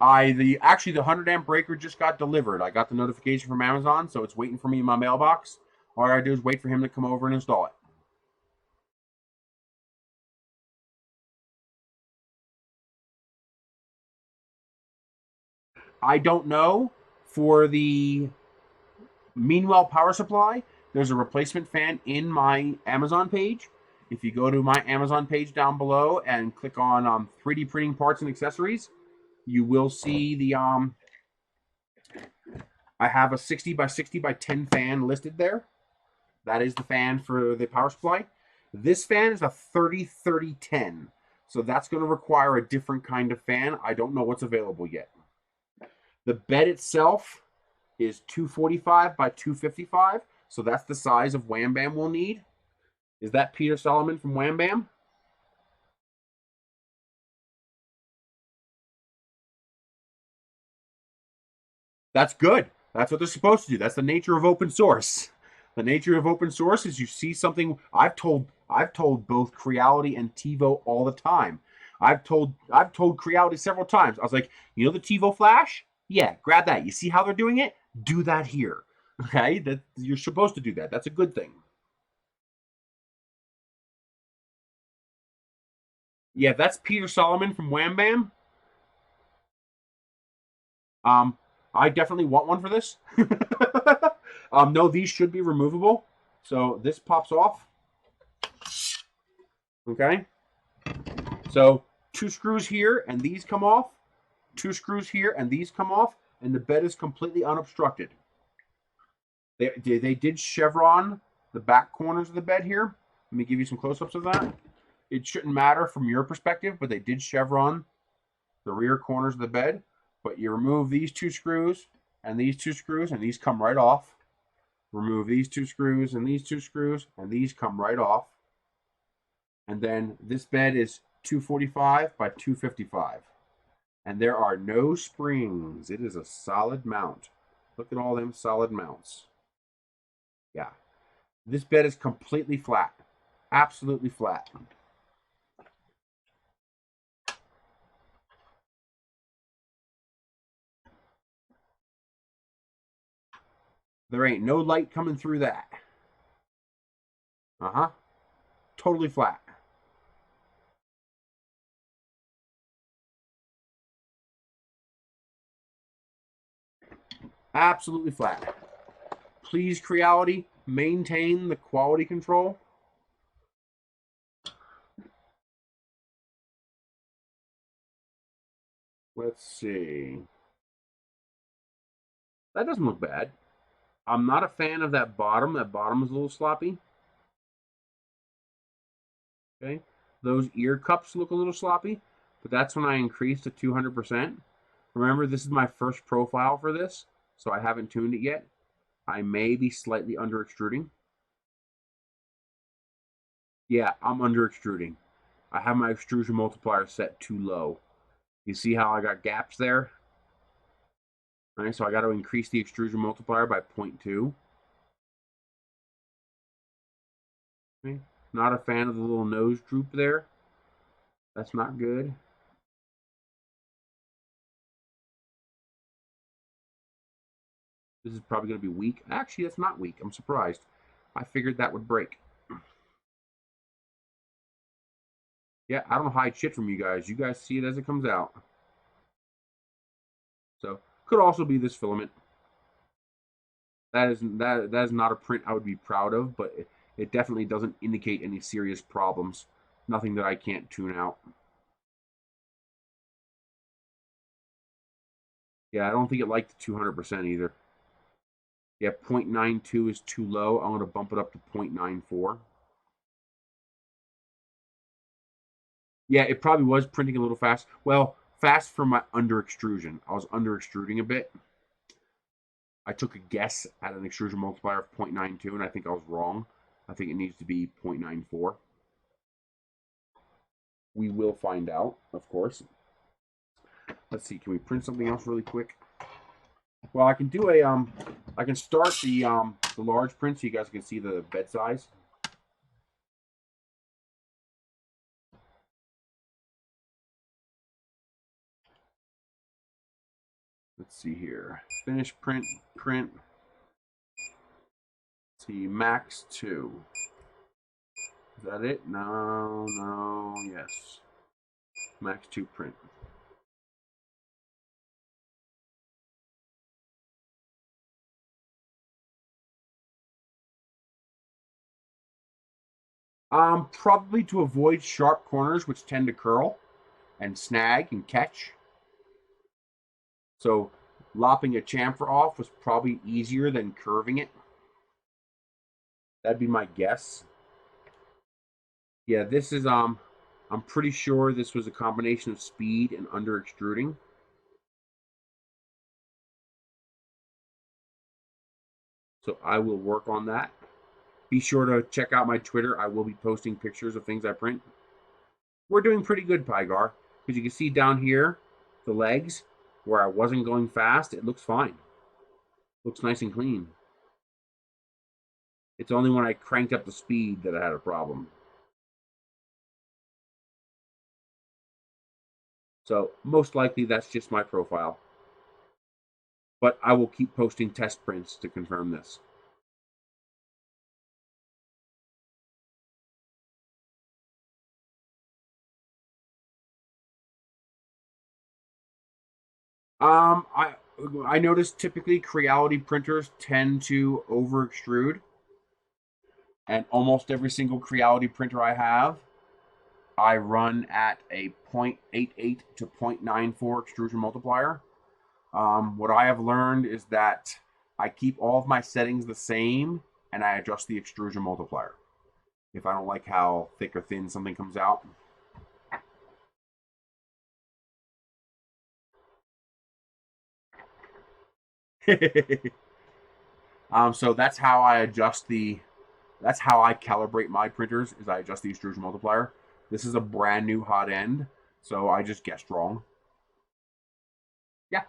Actually the 100 amp breaker just got delivered. I got the notification from Amazon, so it's waiting for me in my mailbox. All I gotta do is wait for him to come over and install it. I don't know. For the Meanwhile power supply, there's a replacement fan in my Amazon page. If you go to my Amazon page down below and click on 3D printing parts and accessories, you will see the I have a 60 by 60 by 10 fan listed there. That is the fan for the power supply. This fan is a 30-30-10. So that's going to require a different kind of fan. I don't know what's available yet. The bed itself is 245 by 255. So that's the size of Wham Bam we'll need. Is that Peter Solomon from Wham Bam? That's good. That's what they're supposed to do. That's the nature of open source. The nature of open source is you see something. I've told both Creality and TiVo all the time. I've told Creality several times. I was like, you know the TiVo flash? Yeah, grab that. You see how they're doing it? Do that here. Okay? That you're supposed to do that. That's a good thing. Yeah, that's Peter Solomon from Wham Bam. Um, I definitely want one for this. No, these should be removable. So this pops off. Okay. So two screws here and these come off. Two screws here and these come off. And the bed is completely unobstructed. They did chevron the back corners of the bed here. Let me give you some close-ups of that. It shouldn't matter from your perspective, but they did chevron the rear corners of the bed. But you remove these two screws and these two screws, and these come right off. Remove these two screws and these two screws, and these come right off. And then this bed is 245 by 255. And there are no springs. It is a solid mount. Look at all them solid mounts. Yeah. This bed is completely flat. Absolutely flat. There ain't no light coming through that. Uh-huh. Totally flat. Absolutely flat. Please, Creality, maintain the quality control. Let's see. That doesn't look bad. I'm not a fan of that bottom. That bottom is a little sloppy. Okay. Those ear cups look a little sloppy, but that's when I increased to 200%. Remember, this is my first profile for this, so I haven't tuned it yet. I may be slightly under extruding. Yeah, I'm under extruding. I have my extrusion multiplier set too low. You see how I got gaps there? All right, so I got to increase the extrusion multiplier by 0.2. Okay. Not a fan of the little nose droop there. That's not good. This is probably going to be weak. Actually, that's not weak. I'm surprised. I figured that would break. Yeah, I don't hide shit from you guys. You guys see it as it comes out. So, could also be this filament. That is not a print I would be proud of, but it definitely doesn't indicate any serious problems. Nothing that I can't tune out. Yeah, I don't think it liked the 200% either. Yeah, 0.92 is too low. I'm going to bump it up to 0.94. Yeah, it probably was printing a little fast. Well, fast for my under extrusion. I was under extruding a bit. I took a guess at an extrusion multiplier of 0.92, and I think I was wrong. I think it needs to be 0.94. We will find out, of course. Let's see, can we print something else really quick? Well, I can do I can start the large print so you guys can see the bed size. Let's see here. Finish print. Let's see, max 2. Is that it? No, yes. Max 2 print. Probably to avoid sharp corners which tend to curl and snag and catch. So lopping a chamfer off was probably easier than curving it. That'd be my guess. Yeah, this is I'm pretty sure this was a combination of speed and under extruding. So I will work on that. Be sure to check out my Twitter. I will be posting pictures of things I print. We're doing pretty good, Pygar, because you can see down here the legs where I wasn't going fast. It looks fine. Looks nice and clean. It's only when I cranked up the speed that I had a problem. So most likely that's just my profile. But I will keep posting test prints to confirm this. I noticed typically Creality printers tend to over extrude, and almost every single Creality printer I have, I run at a 0.88 to 0.94 extrusion multiplier. What I have learned is that I keep all of my settings the same, and I adjust the extrusion multiplier if I don't like how thick or thin something comes out. So that's how I adjust that's how I calibrate my printers, is I adjust the extrusion multiplier. This is a brand new hot end, so I just guessed wrong. Yeah.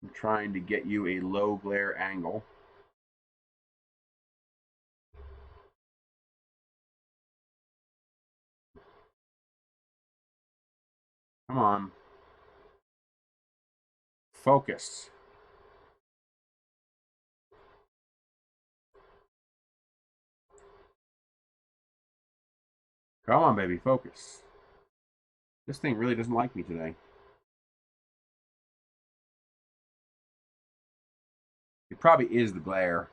I'm trying to get you a low glare angle. Come on. Focus. Come on, baby, focus. This thing really doesn't like me today. probably is the glare.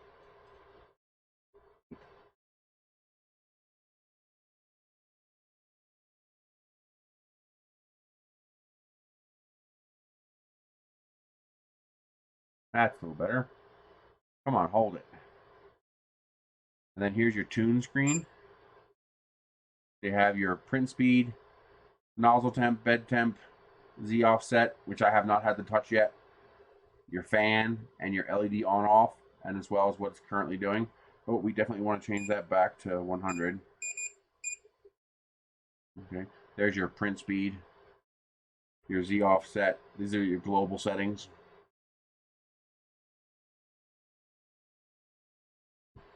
That's a little better. Come on, hold it. And then here's your tune screen. You have your print speed, nozzle temp, bed temp, Z offset, which I have not had to touch yet, your fan, and your LED on off, and as well as what it's currently doing. But we definitely want to change that back to 100. Okay, there's your print speed, your Z offset. These are your global settings.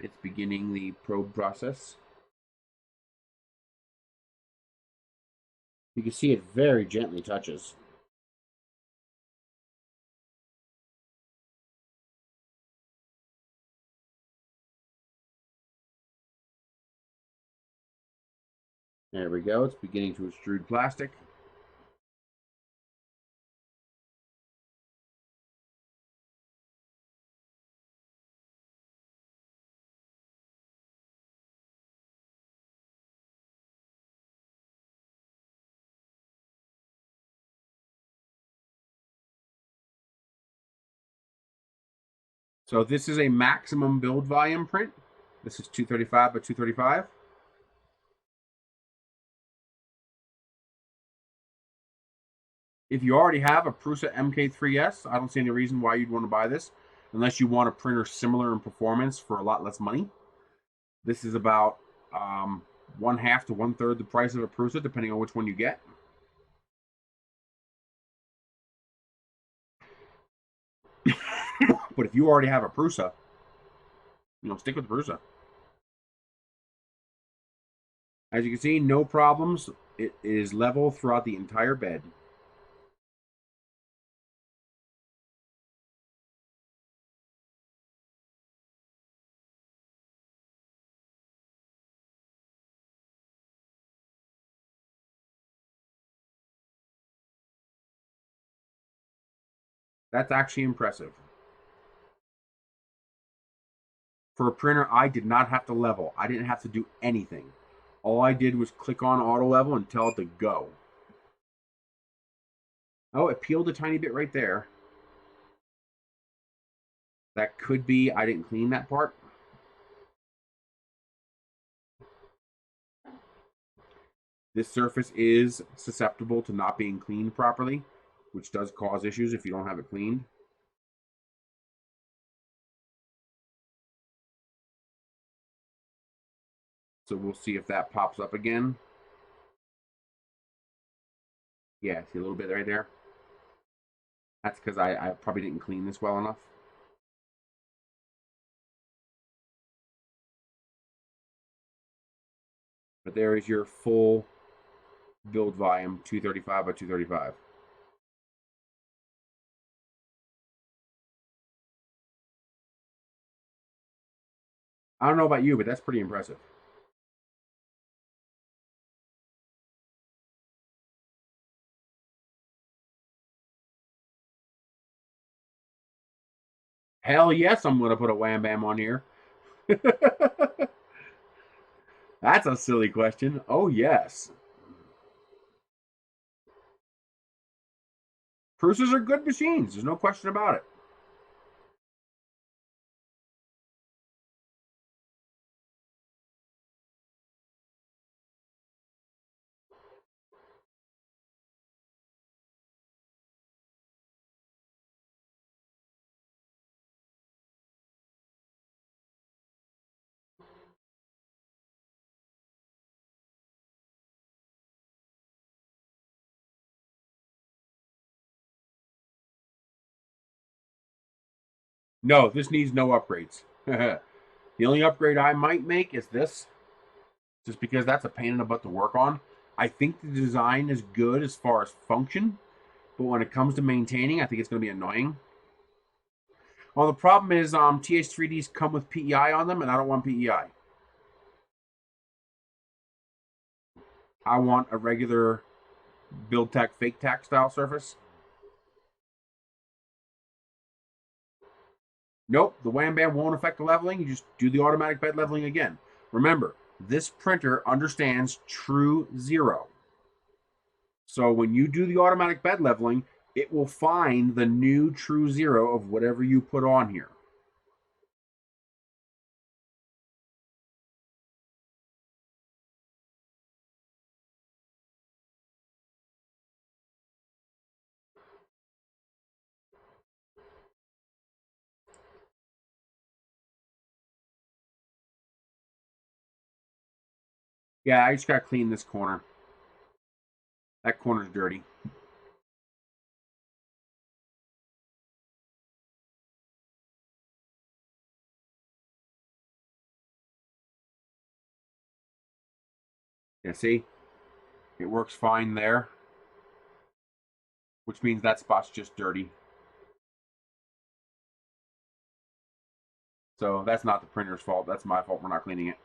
It's beginning the probe process. You can see it very gently touches. There we go. It's beginning to extrude plastic. So this is a maximum build volume print. This is 235 by 235. If you already have a Prusa MK3S, I don't see any reason why you'd want to buy this, unless you want a printer similar in performance for a lot less money. This is about 1/2 to 1/3 the price of a Prusa, depending on which one you get. But if you already have a Prusa, stick with the Prusa. As you can see, no problems. It is level throughout the entire bed. That's actually impressive. For a printer, I did not have to level. I didn't have to do anything. All I did was click on auto level and tell it to go. Oh, it peeled a tiny bit right there. That could be I didn't clean that part. This surface is susceptible to not being cleaned properly, which does cause issues if you don't have it cleaned. So we'll see if that pops up again. Yeah, see a little bit right there? That's because I probably didn't clean this well enough. But there is your full build volume, 235 by 235. I don't know about you, but that's pretty impressive. Hell yes, I'm going to put a Wham Bam on here. That's a silly question. Oh, yes. Prusas are good machines. There's no question about it. No, this needs no upgrades. The only upgrade I might make is this, just because that's a pain in the butt to work on. I think the design is good as far as function, but when it comes to maintaining, I think it's going to be annoying. Well, the problem is TH3Ds come with PEI on them, and I don't want PEI. I want a regular build tack, fake tack style surface. Nope, the wham bam won't affect the leveling. You just do the automatic bed leveling again. Remember, this printer understands true zero. So when you do the automatic bed leveling, it will find the new true zero of whatever you put on here. Yeah, I just got to clean this corner. That corner's dirty. Yeah, see? It works fine there, which means that spot's just dirty. So that's not the printer's fault. That's my fault for not cleaning it.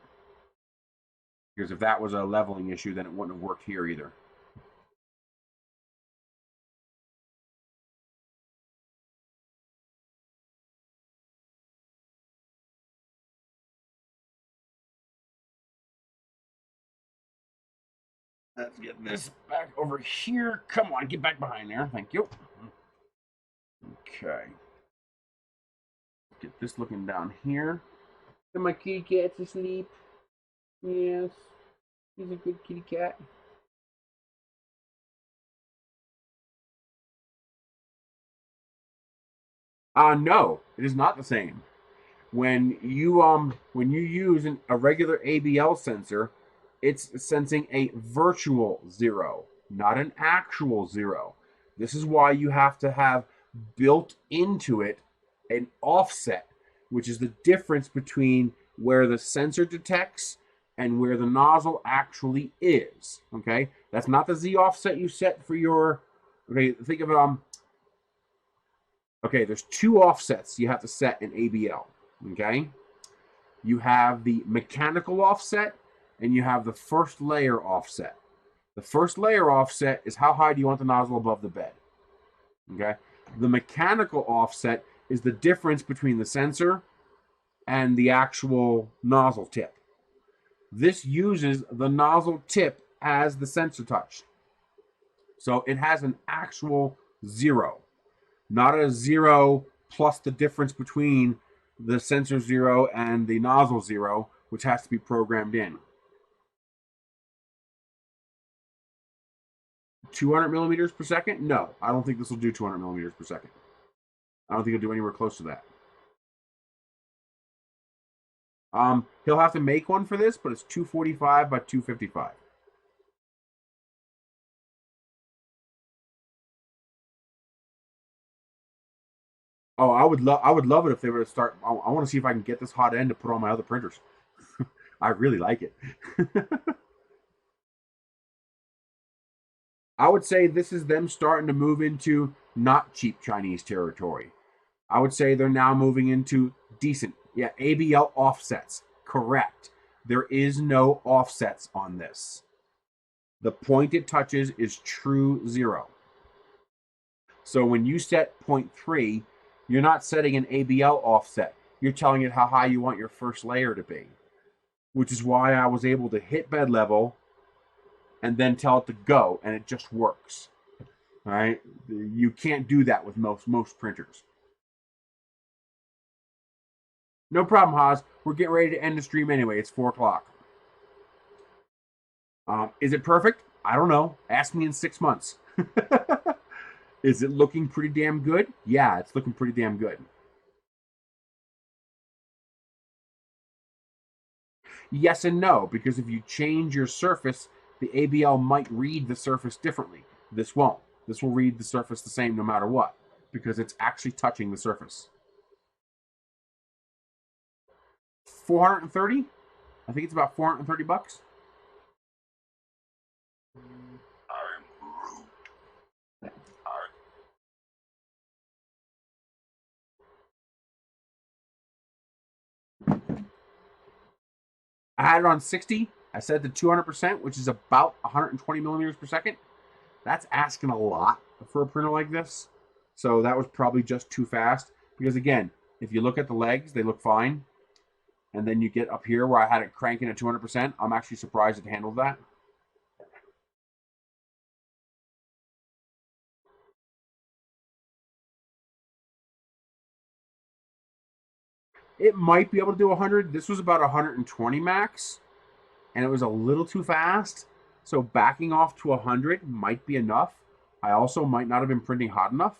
Because if that was a leveling issue, then it wouldn't have worked here either. Let's get this back over here. Come on, get back behind there. Thank you. Okay. Get this looking down here. And my kitty cat's asleep. Yes. He's a good kitty cat. No, it is not the same. When you use a regular ABL sensor, it's sensing a virtual zero, not an actual zero. This is why you have to have built into it an offset, which is the difference between where the sensor detects and where the nozzle actually is. Okay, that's not the Z offset you set for your. Okay, think of Okay, there's two offsets you have to set in ABL. Okay, you have the mechanical offset and you have the first layer offset. The first layer offset is how high do you want the nozzle above the bed. Okay, the mechanical offset is the difference between the sensor and the actual nozzle tip. This uses the nozzle tip as the sensor touch. So it has an actual zero, not a zero plus the difference between the sensor zero and the nozzle zero, which has to be programmed in. 200 millimeters per second? No, I don't think this will do 200 millimeters per second. I don't think it'll do anywhere close to that. He'll have to make one for this, but it's 245 by 255. Oh, I would love it if they were to start. I want to see if I can get this hot end to put on my other printers. I really like it. I would say this is them starting to move into not cheap Chinese territory. I would say they're now moving into decent. Yeah, ABL offsets. Correct. There is no offsets on this. The point it touches is true zero. So when you set 0.3, you're not setting an ABL offset. You're telling it how high you want your first layer to be, which is why I was able to hit bed level and then tell it to go, and it just works. All right, you can't do that with most printers. No problem, Haas. We're getting ready to end the stream anyway. It's 4 o'clock. Is it perfect? I don't know. Ask me in 6 months. Is it looking pretty damn good? Yeah, it's looking pretty damn good. Yes and no, because if you change your surface, the ABL might read the surface differently. This won't. This will read the surface the same no matter what, because it's actually touching the surface. 430? I think it's about 430 bucks. I had it on 60. I set the 200%, which is about 120 millimeters per second. That's asking a lot for a printer like this. So that was probably just too fast. Because again, If you look at the legs, they look fine. And then you get up here where I had it cranking at 200%. I'm actually surprised it handled that. It might be able to do 100. This was about 120 max, and it was a little too fast. So backing off to 100 might be enough. I also might not have been printing hot enough.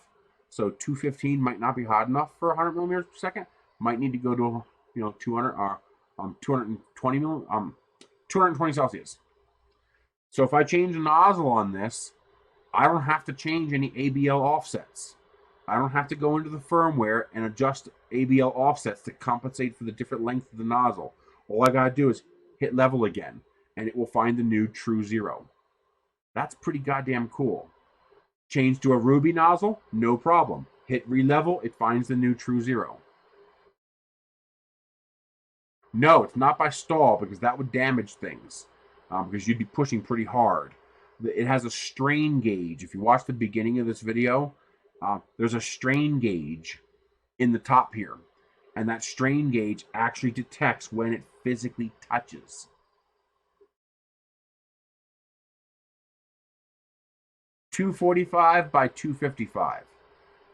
So 215 might not be hot enough for 100 millimeters per second. Might need to go to 200 or 220 220 Celsius. So if I change the nozzle on this, I don't have to change any ABL offsets. I don't have to go into the firmware and adjust ABL offsets to compensate for the different length of the nozzle. All I gotta do is hit level again, and it will find the new true zero. That's pretty goddamn cool. Change to a ruby nozzle, no problem. Hit relevel, it finds the new true zero. No, it's not by stall, because that would damage things, because you'd be pushing pretty hard. It has a strain gauge. If you watch the beginning of this video, there's a strain gauge in the top here. And that strain gauge actually detects when it physically touches. 245 by 255.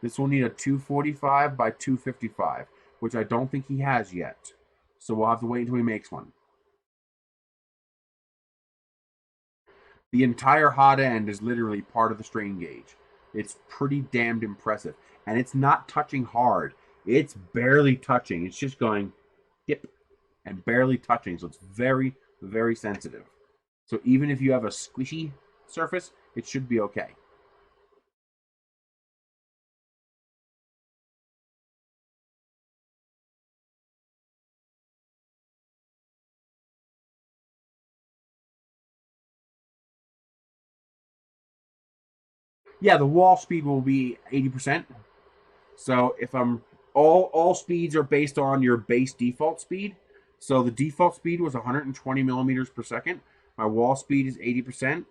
This will need a 245 by 255, which I don't think he has yet. So we'll have to wait until he makes one. The entire hot end is literally part of the strain gauge. It's pretty damned impressive. And it's not touching hard. It's barely touching. It's just going dip and barely touching. So it's very, very sensitive. So even if you have a squishy surface, it should be okay. Yeah, the wall speed will be 80%. So if I'm all speeds are based on your base default speed. So the default speed was 120 millimeters per second. My wall speed is 80%.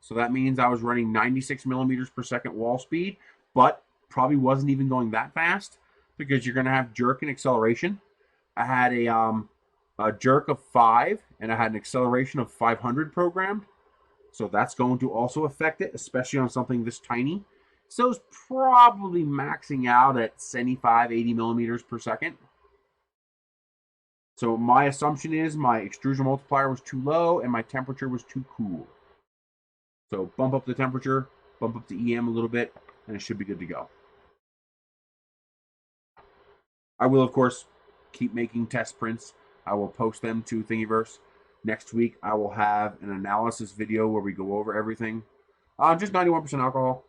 So that means I was running 96 millimeters per second wall speed, but probably wasn't even going that fast because you're going to have jerk and acceleration. I had a jerk of 5 and I had an acceleration of 500 programmed. So that's going to also affect it, especially on something this tiny. So it's probably maxing out at 75, 80 millimeters per second. So my assumption is my extrusion multiplier was too low and my temperature was too cool. So bump up the temperature, bump up the EM a little bit, and it should be good to go. I will, of course, keep making test prints. I will post them to Thingiverse. Next week, I will have an analysis video where we go over everything. Just 91% alcohol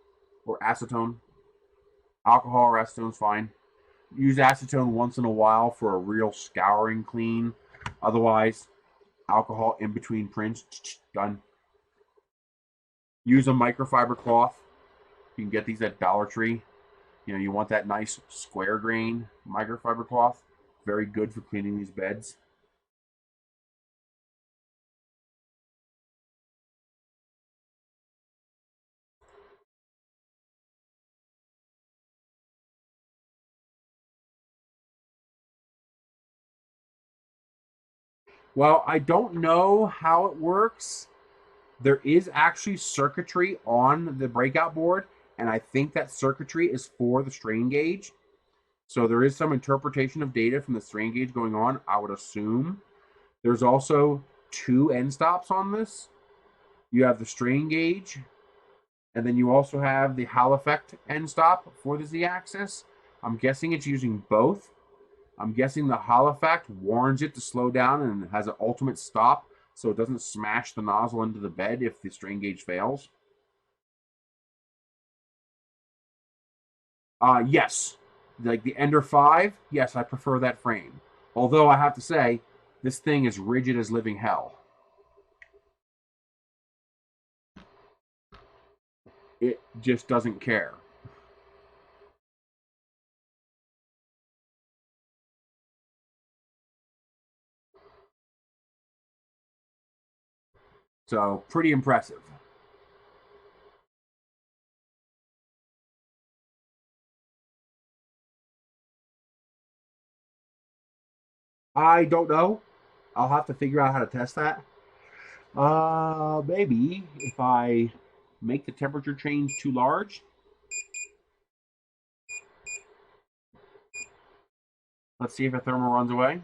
or acetone. Alcohol or acetone is fine. Use acetone once in a while for a real scouring clean. Otherwise, alcohol in between prints. Done. Use a microfiber cloth. You can get these at Dollar Tree. You want that nice square grain microfiber cloth. Very good for cleaning these beds. Well, I don't know how it works. There is actually circuitry on the breakout board, and I think that circuitry is for the strain gauge. So there is some interpretation of data from the strain gauge going on, I would assume. There's also 2 end stops on this. You have the strain gauge, and then you also have the Hall effect end stop for the Z-axis. I'm guessing it's using both. I'm guessing the Hall effect warns it to slow down and has an ultimate stop so it doesn't smash the nozzle into the bed if the strain gauge fails. Yes. Like the Ender 5, yes, I prefer that frame. Although I have to say, this thing is rigid as living hell. It just doesn't care. So, pretty impressive. I don't know. I'll have to figure out how to test that. Maybe if I make the temperature change too large. Let's see if the thermal runs away.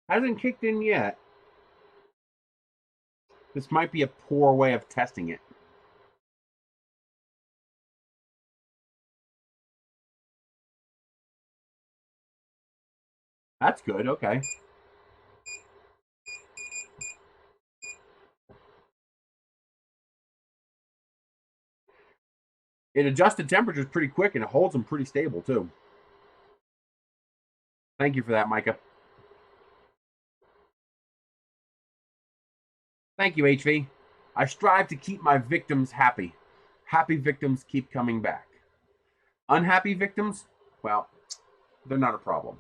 Hasn't kicked in yet. This might be a poor way of testing it. That's good, okay. It adjusted temperatures pretty quick and it holds them pretty stable too. Thank you for that, Micah. Thank you, HV. I strive to keep my victims happy. Happy victims keep coming back. Unhappy victims, well, they're not a problem.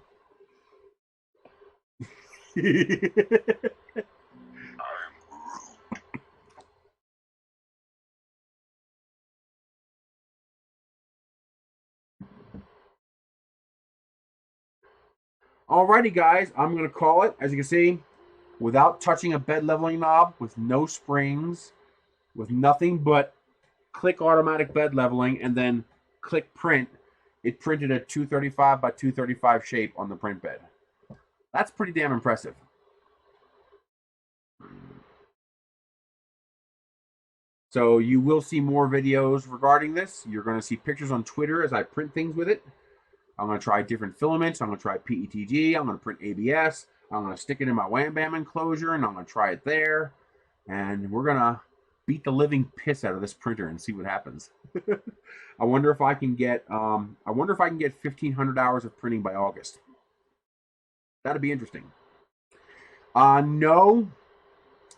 Alrighty, guys, I'm going to call it, as you can see, without touching a bed leveling knob, with no springs, with nothing but click automatic bed leveling and then click print. It printed a 235 by 235 shape on the print bed. That's pretty damn impressive. So you will see more videos regarding this. You're going to see pictures on Twitter as I print things with it. I'm going to try different filaments. I'm going to try PETG. I'm going to print ABS. I'm going to stick it in my Wham Bam enclosure, and I'm going to try it there. And we're going to beat the living piss out of this printer and see what happens. I wonder if I can get 1,500 hours of printing by August. That'd be interesting. No,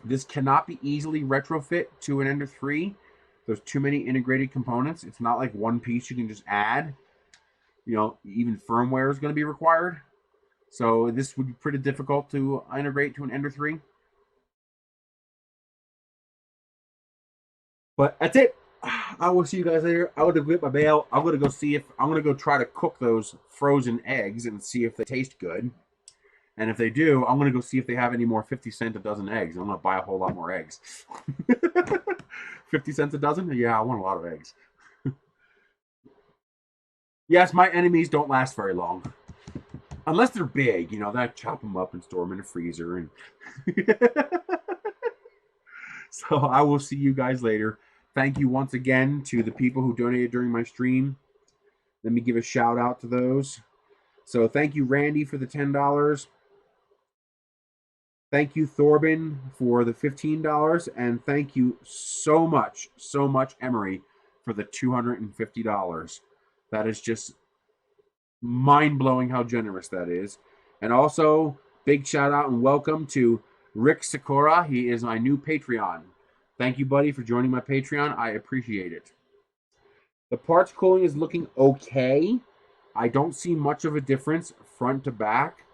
this cannot be easily retrofit to an Ender 3. There's too many integrated components. It's not like one piece you can just add. You know, even firmware is going to be required. So this would be pretty difficult to integrate to an Ender 3. But that's it. I will see you guys later. I'm gonna get my bail. I'm gonna go try to cook those frozen eggs and see if they taste good. And if they do, I'm gonna go see if they have any more 50 cent a dozen eggs. I'm gonna buy a whole lot more eggs. 50 cents a dozen? Yeah, I want a lot of eggs. Yes, my enemies don't last very long. Unless they're big, you know, then I chop them up and store them in a freezer. And so I will see you guys later. Thank you once again to the people who donated during my stream. Let me give a shout out to those. So thank you, Randy, for the $10. Thank you, Thorben, for the $15. And thank you so much, Emery, for the $250. That is just mind-blowing how generous that is. And also, big shout out and welcome to Rick Sakura. He is my new Patreon. Thank you, buddy, for joining my Patreon. I appreciate it. The parts cooling is looking okay. I don't see much of a difference front to back.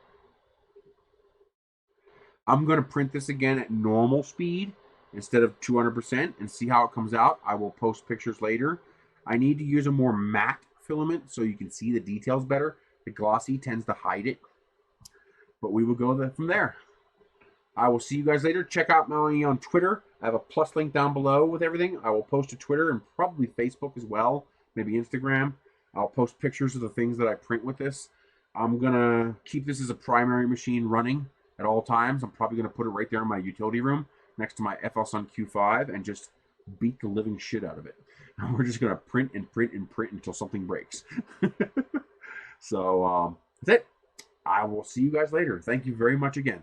I'm going to print this again at normal speed instead of 200% and see how it comes out. I will post pictures later. I need to use a more matte filament so you can see the details better. The glossy tends to hide it. But we will go from there. I will see you guys later. Check out me on Twitter. I have a plus link down below with everything. I will post to Twitter and probably Facebook as well. Maybe Instagram. I'll post pictures of the things that I print with this. I'm going to keep this as a primary machine running at all times. I'm probably going to put it right there in my utility room next to my FLSun Q5 and just beat the living shit out of it. And we're just going to print and print and print until something breaks. So that's it. I will see you guys later. Thank you very much again.